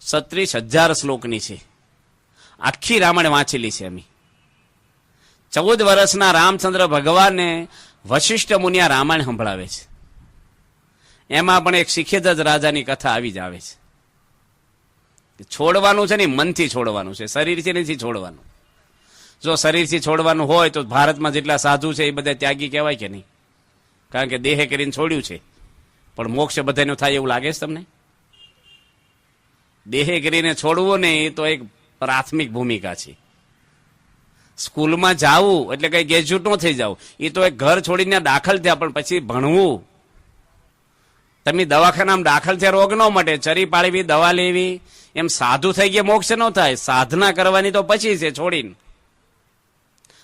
36,000 શ્લોકની છે. આખી રામાયણ વાંચેલી છે અમે. 14 વર્ષના રામચંદ્ર ભગવાનને વશિષ્ઠ મુનિયા રામાયણ સંભળાવે છે. એમાં પણ એક શિખેદજ રાજાની કથા આવી જ આવે છે. છોડવાનું છે ને મનથી છોડવાનું છે, શરીરથી નથી છોડવાનું. જો શરીરથી છોડવાનું હોય તો ભારતમાં જેટલા સાધુ છે એ બધા ત્યાગી કહેવાય કે નહીં? કારણ કે દેહે કરીને છોડ્યું છે. પણ મોક્ષ બધાનું થાય એવું લાગે છે તમને? દેહે કરીને છોડવું ને એ તો એક પ્રાથમિક ભૂમિકા છે. સ્કૂલમાં જાવું એટલે કઈ ગ્રેજ્યુએટ ન થઈ જાવ, એ તો એક ઘર છોડીને દાખલ થયા, પણ પછી ભણવું. તમે દવાખાનામાં દાખલ થયા રોગ ન મટે, ચરી પાડવી, દવા લેવી, એમ સાધુ થઈ ગયા મોક્ષ ન થાય. સાધના કરવાની તો પછી છે છોડીને.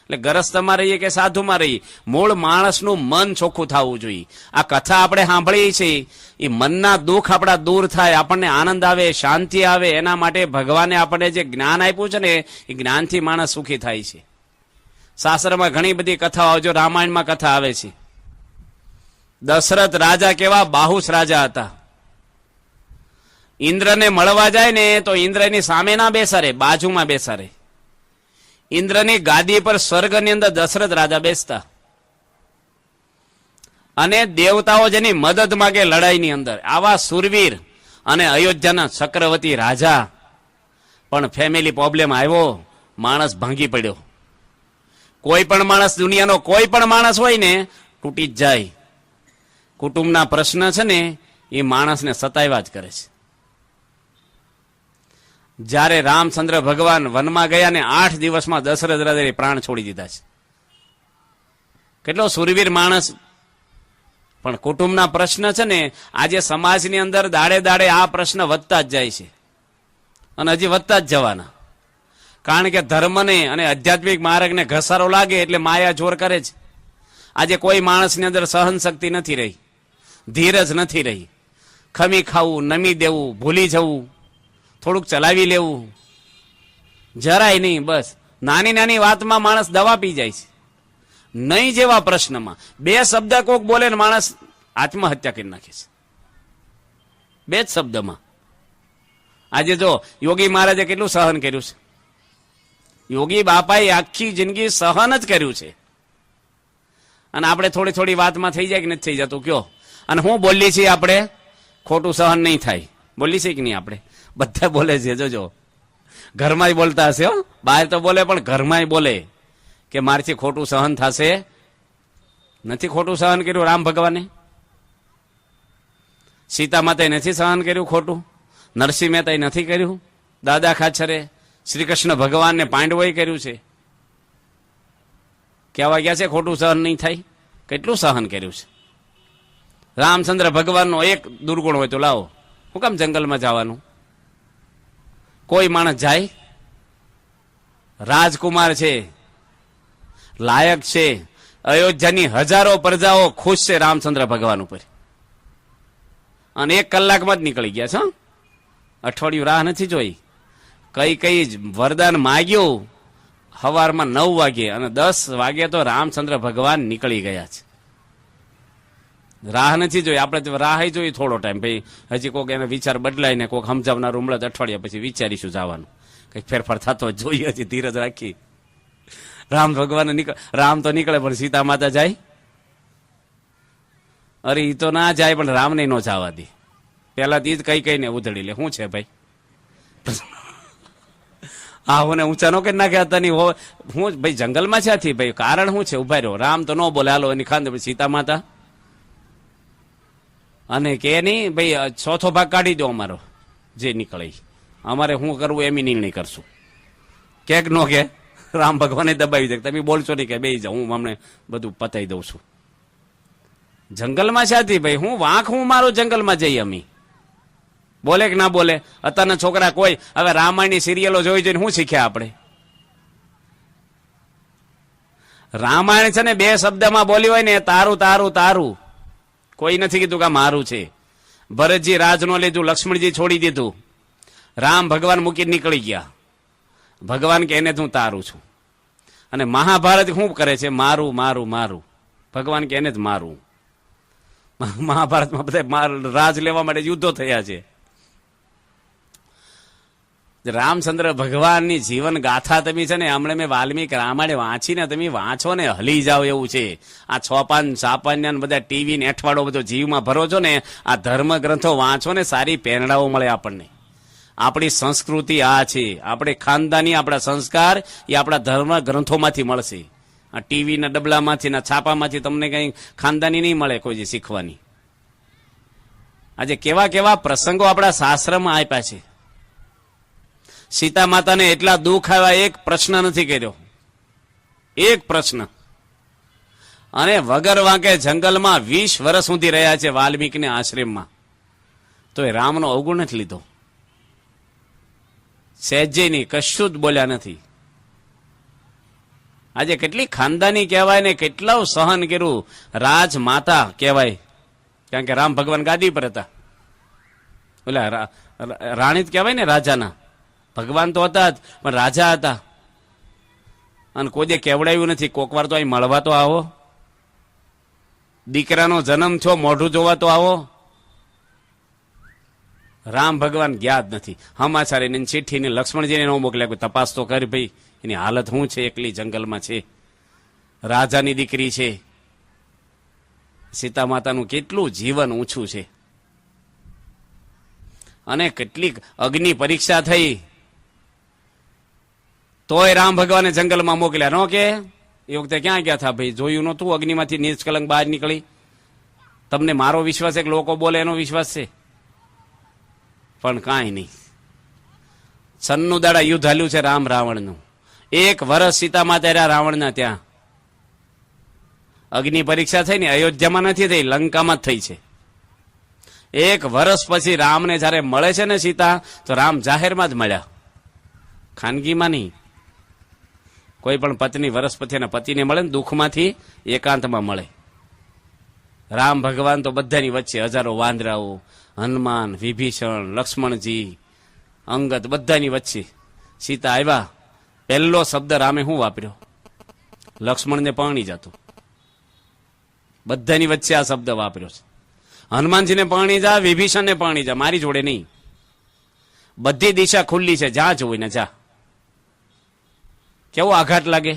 એટલે ગરસ્થમાં રહીએ કે સાધુમાં રહીએ, મૂળ માણસનું મન ચોખ્ખું થવું જોઈએ. આ કથા આપણે સાંભળીએ છીએ એ મનના દુઃખ આપણા દૂર થાય, આપણને આનંદ આવે, શાંતિ આવે. એના માટે ભગવાને આપણને જે જ્ઞાન આપ્યું છે ને એ જ્ઞાનથી માણસ સુખી થાય છે. શાસ્ત્રમાં ઘણી બધી કથાઓ, જો રામાયણમાં કથા આવે છે. દશરથ રાજા કેવા બાહુસ રાજા હતા. ઇન્દ્રને મળવા જાય ને તો ઇન્દ્રની સામે ના બેસારે, બાજુમાં બેસારે. ઇન્દ્રની ગાદી પર સ્વર્ગની અંદર દશરથ રાજા બેસતા, અને દેવતાઓ જેની મદદ માગે લડાઈની અંદર, આવા સુરવીર અને અયોધ્યાના ચક્રવર્તી રાજા. પણ ફેમિલી પ્રોબ્લેમ આવ્યો, માણસ ભાંગી પડ્યો. કોઈ પણ માણસ, દુનિયાનો કોઈ પણ માણસ હોય ને તૂટી જ જાય. કુટુંબના પ્રશ્ન છે ને એ માણસને સતાવ્યા જ કરે છે. જ્યારે રામચંદ્ર ભગવાન વનમાં ગયા ને 8 દિવસમાં દશરથ રાજાએ પ્રાણ છોડી દીધા છે. કેટલો સુરવીર માણસ. પણ કુટુંબના પ્રશ્ન છે ને આજે સમાજની અંદર દાડે દાડે આ પ્રશ્ન વધતા જ જાય છે, અને હજી વધતા જ જવાના. કારણ કે ધર્મને અને આધ્યાત્મિક માર્ગને ઘસારો લાગે એટલે માયા જોર કરે છે. આજે કોઈ માણસની અંદર સહન શક્તિ નથી રહી, ધીરજ નથી રહી. ખમી ખાવું, નમી દેવું, ભૂલી જવું, થોડુંક ચલાવી લેવું, જરાય નહીં. બસ નાની નાની વાતમાં માણસ દવા પી જાય છે. નહીં જેવા પ્રશ્નમાં 2 શબ્દ કોક બોલે ને માણસ આત્મહત્યા કરી નાખે છે, 2 જ શબ્દમાં. આજે જો યોગી મહારાજે કેટલું સહન કર્યું છે. યોગી બાપાએ આખી જિંદગી સહન જ કર્યું છે. અને આપણે થોડી થોડી વાતમાં થઈ જાય કે નથી થઈ જતું કયો? અને હું બોલી છીએ આપણે ખોટું સહન નહીં થાય, બોલી છે કે નહીં? આપણે બધા બોલે છે. જોજો ઘરમાં બોલતા હશે, બહાર તો બોલે પણ ઘરમાં બોલે કે મારથી ખોટું સહન થશે. નથી ખોટું સહન કર્યું રામ ભગવાને? સીતા માતાએ નથી સહન કર્યું ખોટું? નરસિંહ મહેતાએ નથી કર્યું? દાદા ખાચરે શ્રી કૃષ્ણ ભગવાનને પાંડવોએ કર્યું છે. કહેવા ગયા છે ખોટું સહન નહીં થાય? કેટલું સહન કર્યું છે. રામચંદ્ર ભગવાનનો એક દુર્ગુણ હોય તો લાવો, હું કામ જંગલમાં જવાનું? કોઈ માણસ જાય? રાજકુમાર છે, લાયક છે. અયોધ્યાની હજારો પ્રજાઓ ખુશ છે રામચંદ્ર ભગવાન ઉપર, અને 1 કલાકમાં જ નીકળી ગયા છે. અઠવાડિયું રાહ નથી જોઈ. કઈ વરદાન માગ્યું સવારમાં 9 વાગે, અને 10 વાગે તો રામચંદ્ર ભગવાન નીકળી ગયા છે. રાહ નથી જોઈ. આપણે રાહ જોઈ થોડો ટાઈમ, ભાઈ હજી કોઈક એને વિચાર બદલાય ને કોઈક સમજાવનારું મળે અઠવાડિયા પછી વિચારીશું જવાનું, કંઈક ફેરફાર થતો જોઈએ. હજી ધીરજ રાખી. રામ ભગવાન રામ તો નીકળે પણ સીતા માતા જાય? અરે એ તો ના જાય, પણ રામને ન જવા દે. પેલા જ કઈ ને ઉધડી લે. શું છે ભાઈ? હા, હું ઊંચા નો કરી નાખે હતા ની. હું ભાઈ જંગલમાં છે ભાઈ, કારણ શું છે? ઉભા રહ્યો. રામ તો ન બોલે, હાલો એની ખાંદ. સીતા માતા અને કે નહીં ભાઈ 4થો ભાગ કાઢી દો અમારો, જે નીકળે અમારે શું કરવું એમ નિર્ણય કરશું. કે નો કે રામ ભગવાને દબાવી દે, તમે બોલશો નહીં કે બે જાઓ, હું અમને બધું પતાવી દઉં છું. જંગલમાં છે ભાઈ, હું વાંક હું મારું જંગલમાં જઈએ અમે. બોલે કે ના બોલે? અત્યારના છોકરા કોઈ હવે રામાયણની સિરિયલો જોઈ જોઈને શું શીખ્યા આપણે? રામાયણ છે ને 2 શબ્દમાં બોલી હોય ને, તારું તારું તારું. કોઈ નથી કીધું કે મારું છે. ભરતજી રાજ નો લીધું, લક્ષ્મણજી છોડી દીધું, રામ ભગવાન મૂકી નીકળી ગયા. ભગવાન કે એને હું તારું છું. અને મહાભારત શું કરે છે? મારું મારું મારું. ભગવાન કે એને જ મારું. મહાભારતમાં બધા રાજ લેવા માટે યુદ્ધો થયા છે. રામચંદ્ર ભગવાનની જીવન ગાથા તમે છે ને હમણાં મેં વાલ્મીક રામાયણ વાંચીને તમે વાંચો ને હલી જાઓ એવું છે. આ છોપાન સાપાન્યા બધા ટીવી ને અઠવાડો બધો જીવમાં ભરો છો ને, આ ધર્મ ગ્રંથો વાંચો ને સારી પ્રેરણાઓ મળે આપણને. આપણી સંસ્કૃતિ આ છે, આપણે ખાનદાની આપણા સંસ્કાર એ આપણા ધર્મ ગ્રંથોમાંથી મળશે. આ ટીવીના ડબલામાંથી ના છાપામાંથી તમને કંઈ ખાનદાની નહીં મળે કોઈ જે શીખવાની. આજે કેવા કેવા પ્રસંગો આપણા શાસ્ત્રમાં આપ્યા છે. સીતા માતાને એટલા દુઃખ આવ્યા, એક પ્રશ્ન નથી કર્યો, એક પ્રશ્ન. અને વગર વાંકે જંગલમાં 20 વર્ષ સુધી રહ્યા છે વાલ્મીકને આશ્રમમાં, તો એ રામનો અવગુણ નથી લીધો. સહેજે નહીં, કશું જ બોલ્યા નથી. આજે કેટલી ખાનદાની કહેવાય ને કેટલા સહન કર્યું. રાજમાતા કહેવાય, કારણ કે રામ ભગવાન ગાદી પર હતા. ઓલા રાણી જ કહેવાય ને રાજાના. ભગવાન તો હતા જ, પણ રાજા હતા. અને કોઈ દે કેવડાવ્યું નથી, કોકવાર તો અહીં મળવા તો આવો, દીકરાનો જન્મ થયો મોઢું જોવા તો આવો. રામ ભગવાન ગયા જ નથી. સમાચાર એને ચિઠ્ઠીને લક્ષ્મણજીને ન મોકલ્યા, કોઈ તપાસ તો કરી ભાઈ એની હાલત શું છે, એકલી જંગલમાં છે, રાજાની દીકરી છે. સીતા માતાનું કેટલું જીવન ઊંચું છે. અને કેટલીક અગ્નિ પરીક્ષા થઈ તોય રામ ભગવાને જંગલમાં મોકલ્યા. નો કે એ વખતે ક્યાં ગયા હતા ભાઈ, જોયું નહોતું અગ્નિમાંથી નિષ્કલંક બહાર નીકળી. તમને મારો વિશ્વાસ એક લોકો બોલે એનો વિશ્વાસ છે, પણ કાંઈ નહીં. સન્નું દાડા યુદ્ધ હાલ્યું છે રામ રાવણનું. 1 વર્ષ સીતા માતા રહ્યા રાવણના ત્યાં. અગ્નિ પરીક્ષા થઈ ને અયોધ્યામાં નથી થઈ, લંકામાં જ થઈ છે. 1 વર્ષ પછી રામને જયારે મળે છે ને સીતા, તો રામ જાહેરમાં જ મળ્યા, ખાનગીમાં નહીં. કોઈ પણ પત્ની વર્ષ પછી એના પતિને મળે ને દુઃખમાંથી એકાંતમાં મળે. રામ ભગવાન તો બધાની વચ્ચે, હજારો વાંદરાઓ, હનુમાન, વિભીષણ, લક્ષ્મણજી, અંગદ, બધાની વચ્ચે સીતા આવ્યા. પહેલો શબ્દ રામે શું વાપર્યો? લક્ષ્મણને પરણી જતું. બધાની વચ્ચે આ શબ્દ વાપર્યો છે. હનુમાનજીને પરણી જા, વિભીષણને પરણી જા, મારી જોડે નહીં. બધી દિશા ખુલ્લી છે, જ્યાં જોઈને જા. કેવો આઘાત લાગે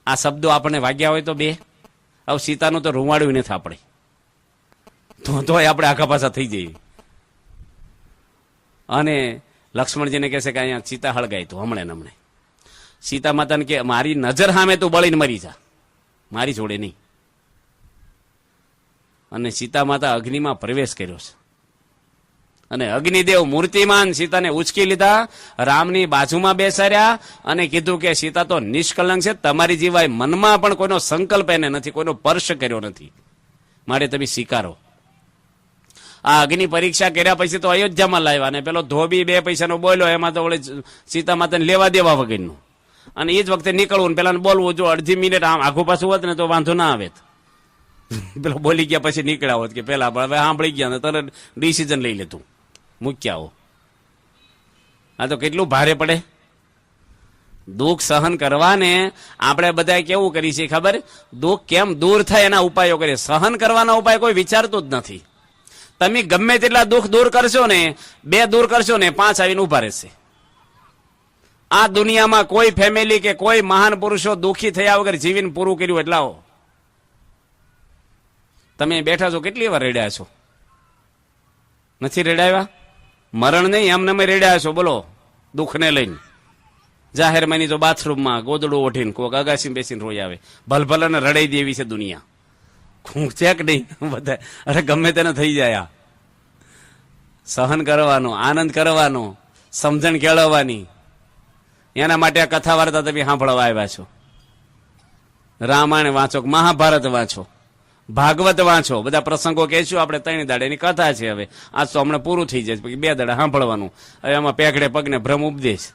આ શબ્દો આપણને વાગ્યા હોય તો બે. હવે સીતાનું તો રૂવાડ્યું નથી આપણે, તોય આપણે આખા પાછા થઈ જઈએ. અને લક્ષ્મણજીને કહે છે કે અહીંયા સીતા હળગાય તું હમણે. સીતા માતાને કે મારી નજર સામે તું બળીને મરી જા, મારી જોડે નહીં. અને સીતા માતા અગ્નિમાં પ્રવેશ કર્યો છે. અને અગ્નિદેવ મૂર્તિમાન સીતાને ઉચકી લીધા, રામની બાજુમાં બેસાડ્યા અને કીધું કે સીતા તો નિષ્કલંક છે, તમારી જીવાય મનમાં પણ કોઈનો સંકલ્પ એને નથી, કોઈનો સ્પર્શ કર્યો નથી, માટે તમે સ્વીકારો. આ અગ્નિ પરીક્ષા કર્યા પછી તો અયોધ્યામાં લાવ્યા. અને પેલો ધોબી 2 પૈસાનો બોલ્યો, એમાં તો ઓલે સીતા માતાને લેવા દેવા વગરનું. અને એ જ વખતે નીકળવું, પેલા બોલવું, જો અડધી મિનિટ આમ આખું પાછું હોત ને તો વાંધો ના આવે. પેલો બોલી ગયા પછી નીકળ્યા હોત કે પેલા હવે સાંભળી ગયા ને તરત ડિસિઝન લઈ લેતું, મૂક્યા હો. આ તો કેટલું ભારે પડે. દુઃખ સહન કરવાને આપણે બધા કેવું કરી છે ખબર? દુઃખ કેમ દૂર થાય એના ઉપાયો કરીએ, સહન કરવાના ઉપાય કોઈ વિચારતું જ નથી. તમે ગમે તેટલા દુઃખ દૂર કરશો ને, 2 દૂર કરશો ને 5 આવીને ઉભા રહેશે. આ દુનિયામાં કોઈ ફેમિલી કે કોઈ મહાન પુરુષો દુઃખી થયા વગર જીવીને પૂરું કર્યું એટલા હો. તમે બેઠા છો, કેટલી વાર રેડ્યા છો? નથી રેડાવ્યા? મરણ નહીં, એમને અમે રેડ્યા છો. બોલો, દુઃખને લઈને જાહેરમાં ની તો બાથરૂમમાં ગોદડું ઓઢીને કોક અગાસી બેસીને રોઈ આવે. ભલભલાને રડાઈ દેવી છે દુનિયા. ચેક નહીં બધા, અરે ગમે તેને થઈ જાય. સહન કરવાનો, આનંદ કરવાનો, સમજણ કેળવવાની, એના માટે આ કથા વાર્તા તમે સાંભળવા આવ્યા છો. રામાયણ વાંચો, મહાભારત વાંચો, ભાગવત વાંચો, બધા પ્રસંગો કહેશું આપણે. 3 દાડાની કથા છે. હવે આજ તો હમણાં પૂરું થઈ જાય, પછી 2 દાડા સાંભળવાનું. હવે એમાં પેકડે પગને ભ્રમ ઉપદેશ,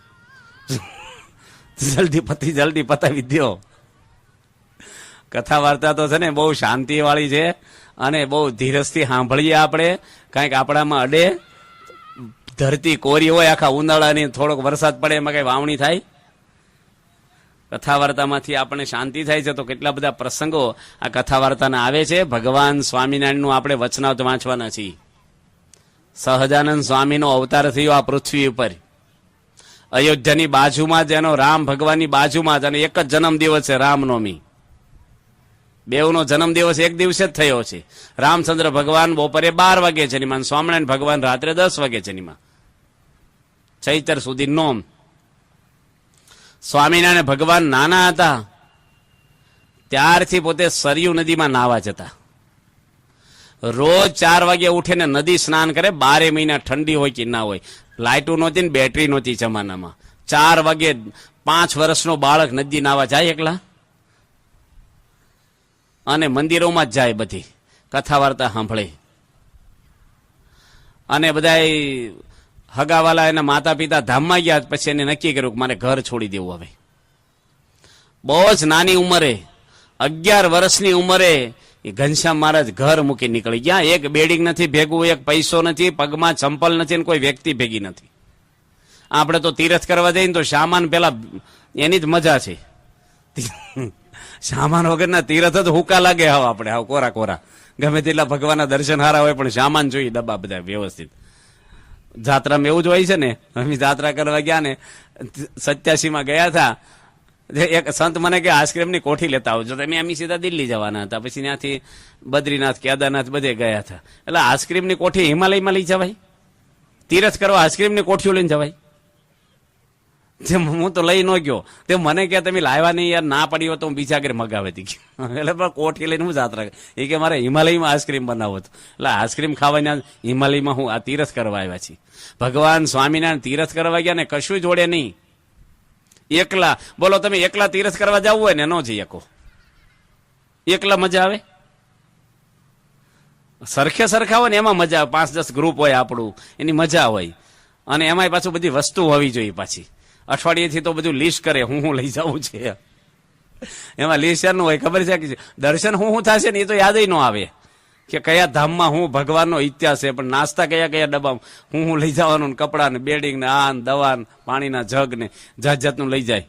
જલ્દી પતાવી દો. કથા વાર્તા તો છે ને બહુ શાંતિ વાળી છે, અને બહુ ધીરજથી સાંભળીએ આપણે. કાંઈક આપણામાં અડે, ધરતી કોરી હોય આખા ઉનાળાની, થોડોક વરસાદ પડે એમાં કઈ વાવણી થાય. કથા વાર્તામાંથી આપણને શાંતિ થાય છે. તો કેટલા બધા પ્રસંગો આ કથા વાર્તાના આવે છે. ભગવાન સ્વામિનારાયણનું આપણે વચનાવત વાંચવાના છીએ. સહજાનંદ સ્વામીનો અવતાર થયો આ પૃથ્વી ઉપર. અયોધ્યાની બાજુમાં જ એનો, રામ ભગવાનની બાજુમાં જ, અને એક જ જન્મ દિવસ છે રામનવમી. બેઉનો જન્મ દિવસ એક દિવસે જ થયો છે. રામચંદ્ર ભગવાન બપોરે 12 વાગે જન્મ્યા, સ્વામિનારાયણ ભગવાન રાત્રે 10 વાગે જન્મ્યા. ચૈતર સુધી નોમ. સ્વામિનારાયણ ભગવાન નાના હતા ત્યારથી પોતે સરયુ નદીમાં નાહવા જતા. રોજ 4 વાગે ઉઠીને નદી સ્નાન કરે. 12 મહિના ઠંડી હોય કે ના હોય, લાઇટો નહોતી ને બેટરી નહોતી જમાનામાં. 4 વાગે 5 વર્ષનો બાળક નદી નાહવા જાય એકલા, અને મંદિરોમાં જ જાય, બધી કથા વાર્તા સાંભળે. અને બધા હગાવાલા એના માતા પિતા ધામમાં ગયા પછી એને નક્કી કર્યું કે મારે ઘર છોડી દેવું. હવે બહુ જ નાની ઉંમરે, 11 વર્ષની ઉંમરે એ ઘનશ્યામ મહારાજ ઘર મૂકી નીકળી ગયા. એક બેડિંગ નથી ભેગું, એક પૈસો નથી, પગમાં ચંપલ નથી, કોઈ વ્યક્તિ ભેગી નથી. આપણે તો તીરથ કરવા જઈએ તો સામાન પેલા એની જ મજા છે. સામાન વગરના તીરથ જ હુકા લાગે. હાવ આપણે હાવ કોરા કોરા, ગમે તેટલા ભગવાનના દર્શન હારા હોય પણ સામાન જોઈએ ડબ્બા બધા વ્યવસ્થિત. જાત્રામાં એવું જ હોય છે ને. અમે જાત્રા કરવા ગયા ને 87માં ગયા હતા. એક સંત મને કે આઈસ્ક્રીમની કોઠી લેતા આવજો. અમે સીધા દિલ્હી જવાના હતા, પછી ત્યાંથી બદ્રીનાથ કેદારનાથ બધે ગયા હતા. એટલે આઈસ્ક્રીમની કોઠી હિમાલયમાં લઈ જવાય? તીરથ કરવા આઈસ્ક્રીમની કોઠીઓ લઈને જવાય? હું તો લઈ ન ગયો. તે મને કે તમે લાવ્યા નહીં યાર, ના પડી હોય તો હું બીજા ઘરે મગાવે હતી. એટલે કોઠી લઈને હું જાત્રા, એ કે મારે હિમાલયમાં આઈસ્ક્રીમ બનાવો હતો. એટલે આઈસ્ક્રીમ ખાવાની હિમાલયમાં હું આ તીરથ કરવા આવ્યા છીએ. ભગવાન સ્વામિનારાયણ તીરથ કરવા ગયા ને કશું જોડે નહીં, એકલા. બોલો તમે એકલા તીરથ કરવા જવું હોય ને ન જઈ શકો. એકલા મજા આવે? સરખે સરખા હોય ને એમાં મજા આવે. 5-10 ગ્રુપ હોય આપણું, એની મજા હોય. અને એમાંય પાછું બધી વસ્તુ હોવી જોઈએ પાછી. અઠવાડિયેથી તો બધું લિસ્ટ કરે હું લઈ જવું છે. એમાં લિસ્ટ શેનું હોય ખબર છે કે દર્શન હું થશે ને એ તો યાદ ન આવે કે કયા ધામમાં હું ભગવાનનો ઇતિહાસ છે, પણ નાસ્તા કયા કયા ડબ્બા હું લઈ જવાનું, કપડા ને બેડિંગ ને આન દવા પાણીના જગ ને જાત જાતનું લઈ જાય.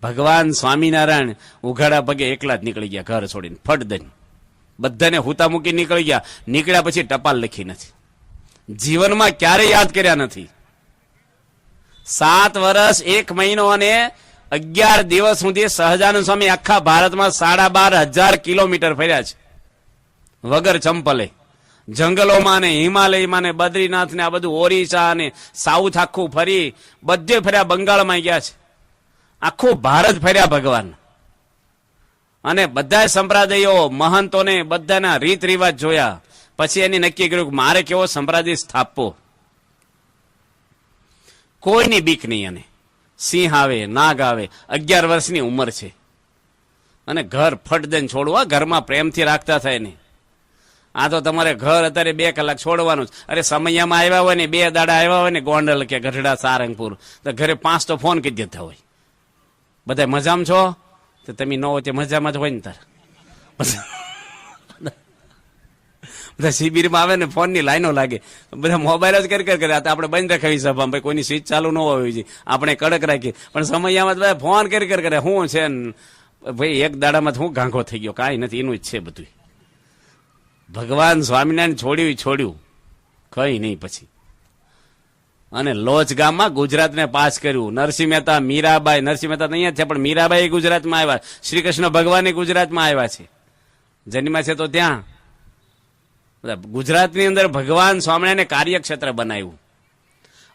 ભગવાન સ્વામિનારાયણ ઉઘાડા પગે એકલા જ નીકળી ગયા ઘર છોડીને, ફટ દઈને. બધાને હુતા મૂકી નીકળી ગયા. નીકળ્યા પછી ટપાલ લખી નથી, જીવનમાં ક્યારેય યાદ કર્યા નથી. 7 વર્ષ 1 મહિનો અને 11 દિવસ સુધી સહજાનંદ સ્વામી આખા ભારતમાં 12,500 કિલોમીટર ફર્યા છે વગર ચંપલે. જંગલોમાં ને હિમાલયમાં ને બદ્રીનાથ ને આ બધું ઓરિસ્સા ને સાઉથ આખું ફરી, બધે ફર્યા. બંગાળમાં ગયા છે, આખું ભારત ફર્યા ભગવાન. અને બધા સંપ્રદાયો મહંતોને બધાના રીત રિવાજ જોયા. પછી એને નક્કી કર્યું કે મારે કેવો સંપ્રદાય સ્થાપવો. કોઈની બીક નહીં. અને સિંહ આવે, નાગ આવે. 11 વર્ષની ઉંમર છે અને ઘર ફટ દઈને છોડવા. ઘરમાં પ્રેમથી રાખતા થાય ને. આ તો તમારે ઘર અત્યારે 2 કલાક છોડવાનું જ. અરે સમયમાં આવ્યા હોય ને, 2 દાડા આવ્યા હોય ને, ગોંડલ કે ગઢડા સારંગપુર, તો ઘરે 5 તો ફોન કરી દેતા હોય. બધા મજામાં છો? તો તમે ન હોય તે મજામાં જ હોય ને તાર. બધા શિબિરમાં આવે ને ફોનની લાઈનો લાગે, બધા મોબાઈલ જ કરી કરે. આપણે બંધ રાખાવી સભામાં, ભાઈ કોઈની સ્વિચ ચાલુ ન હોવી જોઈએ, આપણે કડક રાખીએ. પણ સમયમાં બધા ફોન કરી કરે શું છે ભાઈ, એક દાડામાં હું ગાંઘો થઈ ગયો, કાંઈ નથી, એનું જ છે બધું. ભગવાન સ્વામિનારાયણ છોડ્યું કઈ નહીં પછી. અને લોચ ગામમાં ગુજરાતને પાસ કર્યું. નરસિંહ મહેતા, મીરાબાઈ, નરસિંહ મહેતા અહીંયા છે પણ મીરાબાઈ ગુજરાતમાં આવ્યા. શ્રી કૃષ્ણ ભગવાન ગુજરાતમાં આવ્યા છે, જન્મ્યા છે તો ત્યાં. ગુજરાતની અંદર ભગવાન સ્વામિનારાયણે કાર્યક્ષેત્ર બનાવ્યું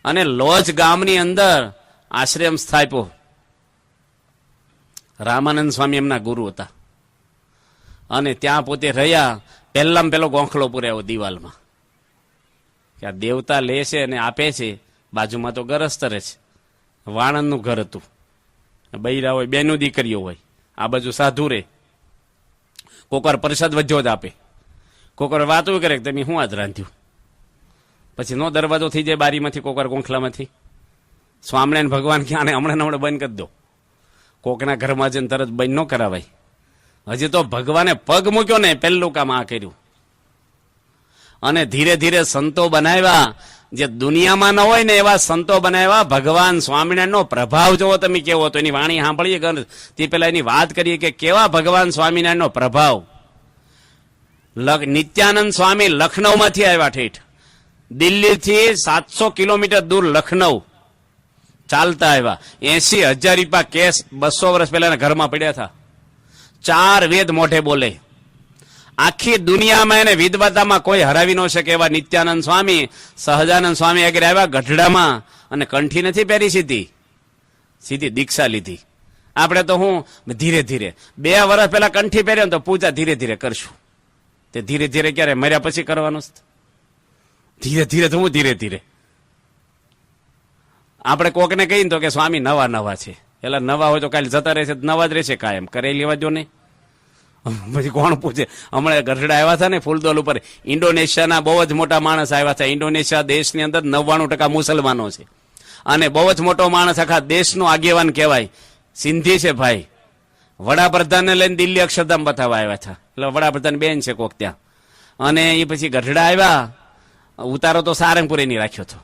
અને લોચ ગામની અંદર આશ્રમ સ્થાપ્યો. રામાનંદ સ્વામી એમના ગુરુ હતા અને ત્યાં પોતે રહ્યા. પહેલામાં પેલો ગોખલો પુરાયો દિવાલમાં કે આ દેવતા લે છે અને આપે છે. બાજુમાં તો ગરસ્તરે છે, વાણંદનું ઘર હતું. બૈરા હોય, બેનો દીકરીઓ હોય, આ બાજુ સાધુ રે. કોકર પ્રસાદ વધ્યો જ આપે, કોકર વાતો કરે તમે શું આજ રાંધ્યું. પછી નો દરવાજો થઈ જાય બારીમાંથી, કોકર ગોખલામાંથી. સ્વામિનારાયણ ભગવાન કે આને હમણાં બંધ કરી દો. કોકના ઘરમાં જઈને તરત બંધ ન કરાવાય. હજી તો ભગવાને પગ મૂક્યો ને પહેલું કામ આ કર્યું. અને ધીરે ધીરે સંતો બનાવ્યા, જે દુનિયામાં ન હોય ને એવા સંતો બનાવ્યા. ભગવાન સ્વામિનારાયણનો પ્રભાવ જોવો તમે કેવો હતો. એની વાણી સાંભળીએ તે પેલા એની વાત કરીએ કે કેવા ભગવાન સ્વામિનારાયણનો પ્રભાવ. નિત્યાનંદ સ્વામી લખનૌમાંથી આવ્યા ઠેઠ. દિલ્હીથી 700 કિલોમીટર દૂર લખનઉ ચાલતા આવ્યા. 80,000 રૂપિયા કેસ 200 વર્ષ પહેલાના ઘરમાં પડ્યા હતા. 4 વેદ મોઢે બોલે. આખી દુનિયામાં એને વિદ્વતામાં કોઈ હરાવી ન શકે એવા નિત્યાનંદ સ્વામી, સહજાનંદ સ્વામી આગળ આવ્યા ગઢડામાં, અને કંઠી નથી પહેરી, સીધી દીક્ષા લીધી. આપણે તો હું ધીરે ધીરે 2 વર્ષ પહેલા કંઠી પહેર્યો ને તો પૂજા ધીરે ધીરે કરશું. તે ધીરે ધીરે ક્યારે મર્યા પછી કરવાનું? ધીરે ધીરે તો હું ધીરે ધીરે. આપણે કોકને કહીને તો કે સ્વામી નવા નવા છે, એટલે નવા હોય તો કાલે જતા રહેશે, નવા જ રહેશે કાયમ, કરી લેવા જો નહીં. પછી કોણ પૂછે? હમણાં ગઢડા આવ્યા હતા ને ફૂલદોલ ઉપર, ઇન્ડોનેશિયાના બહુ જ મોટા માણસ આવ્યા હતા. ઇન્ડોનેશિયા દેશની અંદર 99% મુસલમાનો છે, અને બહુ જ મોટો માણસ, આખા દેશનો આગેવાન કહેવાય. સિંધી છે ભાઈ. વડાપ્રધાનને લઈને દિલ્હી અક્ષરધામ બતાવવા આવ્યા હતા. એટલે વડાપ્રધાન બેન છે કોક ત્યાં. અને એ પછી ગઢડા આવ્યા. ઉતારો તો સારંગપુર એની રાખ્યો હતો,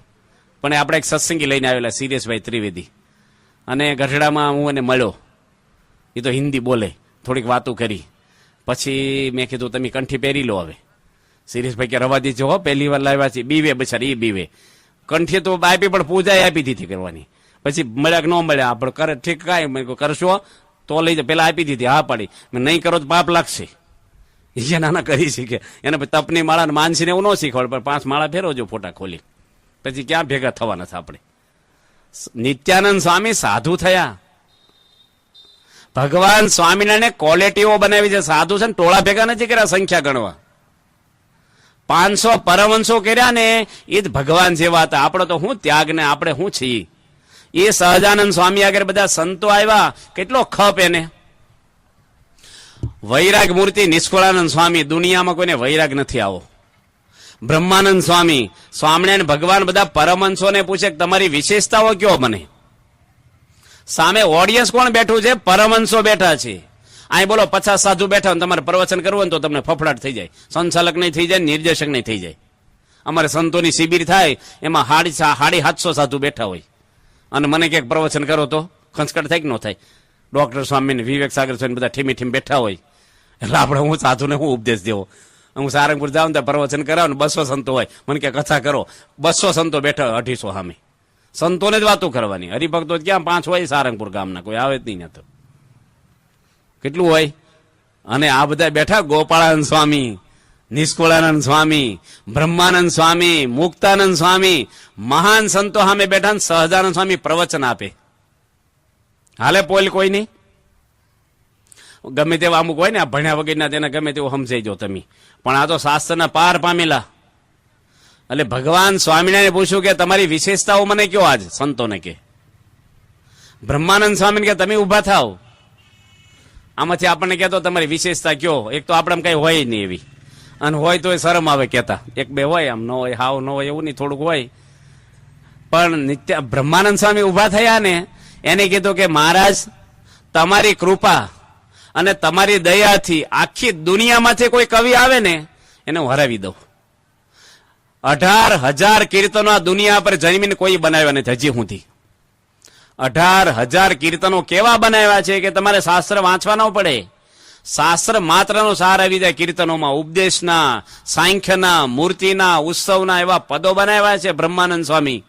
પણ આપણે એક સત્સંગી લઈને આવેલા શિરેશભાઈ ત્રિવેદી, અને ગઢડામાં હું એને મળ્યો. એ તો હિન્દી બોલે, થોડીક વાતો કરી. પછી મેં કીધું તમે કંઠી પહેરી લો હવે. શિરેશભાઈ કે રવા દીજો, હો પહેલી વાર લાવ્યા છે. બીવે બિચારી, એ બીવે. કંઠી તો આપી, પણ પૂજા આપી દીધી કરવાની. પછી મળ્યા કે ન મળ્યા, આપણે કરે ઠીક, કાંઈ મેં કરશો તો લઈ જાઓ. પેલા આપી દીધી, હા પાડી. નહીં કરો તો પાપ લાગશે. એ નાના કરી શીખે. એને તપની માળા માનસીને એવું ન શીખવાડ, પણ 5 માળા ફેરવજો ફોટા ખોલી. પછી ક્યાં ભેગા થવાના છે આપણે? નિત્યાનંદ સ્વામી સાધુ થયા. ભગવાન સ્વામિનારાયણે ક્વોલિટીઓ બનાવી છે. સાધુ છે ને ટોળા ભેગા નથી કર્યા સંખ્યા ગણવા. 500 પરમહંસો કર્યા ને, એ જ ભગવાન જેવા હતા. આપણો તો હું ત્યાગ ને આપણે શું છીએ. એ સહજાનંદ સ્વામી આગળ બધા સંતો આવ્યા, કેટલો ખપ એને. વૈરાગ મૂર્તિ નિષ્કુળાનંદ સ્વામી, દુનિયામાં કોઈને વૈરાગ નથી આવો. બ્રહ્માનંદ સ્વામી, સ્વામિનારાયણ ભગવાન બધા પરમહંસોને પૂછે કે તમારી વિશેષતાઓ કયો બને. સામે ઓડિયન્સ કોણ બેઠું છે? પરમહંસો બેઠા છે. અહીં બોલો 50 સાધુ બેઠા હોય, તમારે પ્રવચન કરવું હોય તો તમને ફફડાટ થઈ જાય, સંચાલક નહીં થઈ જાય, નિર્દેશક નહીં થઈ જાય. અમારે સંતોની શિબિર થાય, એમાં 750 સાધુ બેઠા હોય, અને મને ક્યાંક પ્રવચન કરો તો ખંચકટ થાય કે ન થાય? ડોક્ટર સ્વામી, વિવેક સાગર સ્વામી બધા ઠીમી ઠીમ બેઠા હોય. એટલે આપણે હું સાધુને હું ઉપદેશ દેવો? હું સારંગપુર જાઉં ને પ્રવચન કરાવ ને 200 સંતો હોય, મને કે કથા કરો. 200 સંતો બેઠા, 250 સામે. સંતોને જ વાતો કરવાની. હરિભક્તો ક્યાં 5 હોય સારંગપુર ગામના, કોઈ આવે જ નહીં. તો કેટલું હોય. અને આ બધા બેઠા, ગોપાળાનંદ સ્વામી, નિષ્કુળાનંદ સ્વામી, બ્રહ્માનંદ સ્વામી, મુક્તાનંદ સ્વામી, મહાન સંતો સામે બેઠા. સહજાનંદ સ્વામી પ્રવચન આપે. હાલે પોલ કોઈ નહીં. ગમે તેવા અમુક હોય ને, આ ભણ્યા વગરના, તેને ગમે તેવું સમજાઈ જો તમે, પણ આ તો શાસ્ત્રના પાર પામેલા. એટલે ભગવાન સ્વામિનારાયણ પૂછ્યું કે તમારી વિશેષતાઓ મને કયો? આજ સંતોને કે. બ્રહ્માનંદ સ્વામીને કે તમે ઉભા થાવ. આમાંથી આપણને કહેતો તમારી વિશેષતા કયો? એક તો આપણે કઈ હોય નહીં એવી, અને હોય તો શરમ આવે કહેતા. 1-2 હોય, આમ ન હોય, હાવ ન હોય એવું નહીં, થોડુંક હોય. પણ બ્રહ્માનંદ સ્વામી ઉભા થયા ને, એને કીધું કે મહારાજ તમારી કૃપા અને તમારી દયાથી આખી દુનિયામાંથી કોઈ કવિ આવે ને, એને હું હરાવી દઉં. 18,000 કીર્તનો આ દુનિયા પર જન્મીને કોઈ બનાવ્યા નથી હજી સુધી. 18,000 કીર્તનો કેવા બનાવ્યા છે કે તમારે શાસ્ત્ર વાંચવા ન પડે. શાસ્ત્ર માત્રનો સાર આવી જાય કીર્તનોમાં. ઉપદેશના, સાંખ્યના, મૂર્તિના, ઉત્સવના એવા પદો બનાવ્યા છે બ્રહ્માનંદ સ્વામી.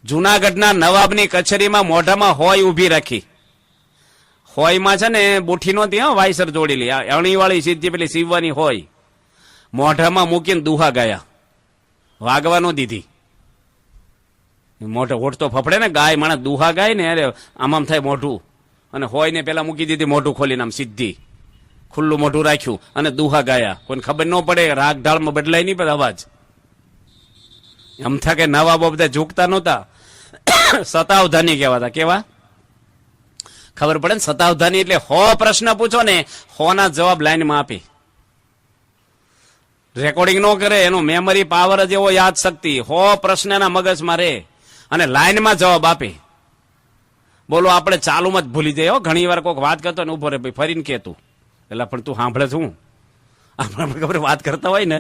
જુનાગઢના નવાબની કચેરીમાં મોઢામાં હોય ઊભી રાખી. હોયમાં છે ને બુઠી નહોતી, હા, વાયસર જોડેલી, અણીવાળી સીધી પેલી સીવવાની હોય. મોઢામાં મૂકીને દુહા ગાયા, વાગવા ન દીધી. મોઢે હોઠ તો ફફડે ને, ગાય માણસ દુહા ગાય ને, અરે આમ થાય મોઢું. અને હોય ને પેલા મૂકી દીધી, મોઢું ખોલીને આમ સીધી ખુલ્લું મોઢું રાખ્યું અને દુહા ગાયા. કોઈને ખબર ન પડે, રાગ ઢાળમાં બદલાય નહીં, પણ અવાજ એમ થાય કે નવાબો બધા ઝૂકતા નહોતા. સતાવધાની કહેવાતા. કેવા? ખબર પડે ને, સતાવધાની એટલે 100 પ્રશ્ન પૂછો ને, 100 ના જવાબ લાઈનમાં આપે. રેકોર્ડિંગ ન કરે, એનો મેમરી પાવર જ એવો, યાદ શક્તિ. 100 પ્રશ્ન એના મગજમાં રહે અને લાઈનમાં જવાબ આપે. બોલો આપણે ચાલુમાં જ ભૂલી જાય. ઘણી વાર કોઈક વાત કરતો ને ઉભો રે ભાઈ, ફરીને કહેતું, એટલે પણ તું સાંભળે છું. આપણે ખબર વાત કરતા હોય ને,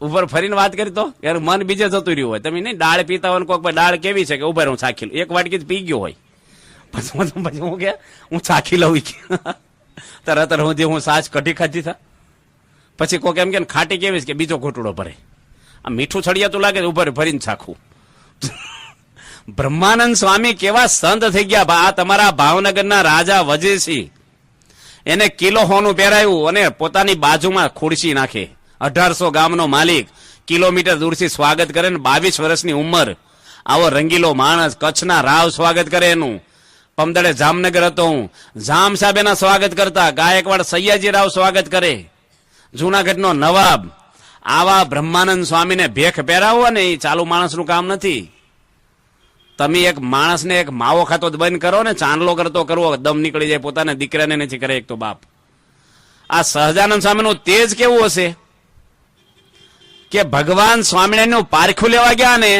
ઉપર ફરીને વાત કરી તો યાર મન બીજે જતું રહ્યું હોય. તમે નહીં દાળ પીતા હોય, કોઈક દાળ કેવી છે કે ઉભા હું ચાખી લઉં, 1 વાટકી જ પી ગયો હોય, પછી હું કે હું ચાખી લઉં. તરત હું છાશ કઢી ખાધી થા. પછી કોઈક એમ કે ખાટી કેવી છે કે બીજો ઘૂંટડો ભરે. આ મીઠું છડિયાતું લાગે ઉપર ભરીને ચાખું. બ્રહ્માનંદ સ્વામી કેવા સંત થઈ ગયા. આ તમારા ભાવનગરના રાજા વજેસી, એને કિલો હોનું પહેરાયું અને પોતાની બાજુમાં ખુરશી નાખે. 1800 ગામનો માલિક કિલોમીટર દૂરથી સ્વાગત કરે ને 22 વર્ષની ઉંમર, આવો રંગીલો માણસ, કચ્છના રાવ સ્વાગત કરે એનું. પમદડે જામનગર હતો હું, જામ સાહેબ એના સ્વાગત કરતા. ગાયકવાડ સૈયાજી રાવ સ્વાગત કરે, જુનાગઢનો નવાબ. આવા બ્રહ્માનંદ સ્વામીને ભેખ પહેરાવો ને એ ચાલુ માણસનું કામ નથી. તમે એક માણસને એક માવો ખાતો બંધ કરો ને, ચાંદલો કરતો કરવો, દમ નીકળી જાય, પોતાના દીકરાને નથી કરે એક તો બાપ. આ સહજાનંદ સ્વામીનું તેજ કેવું હશે કે ભગવાન સ્વામિનારાયણનું પારખું લેવા ગયા ને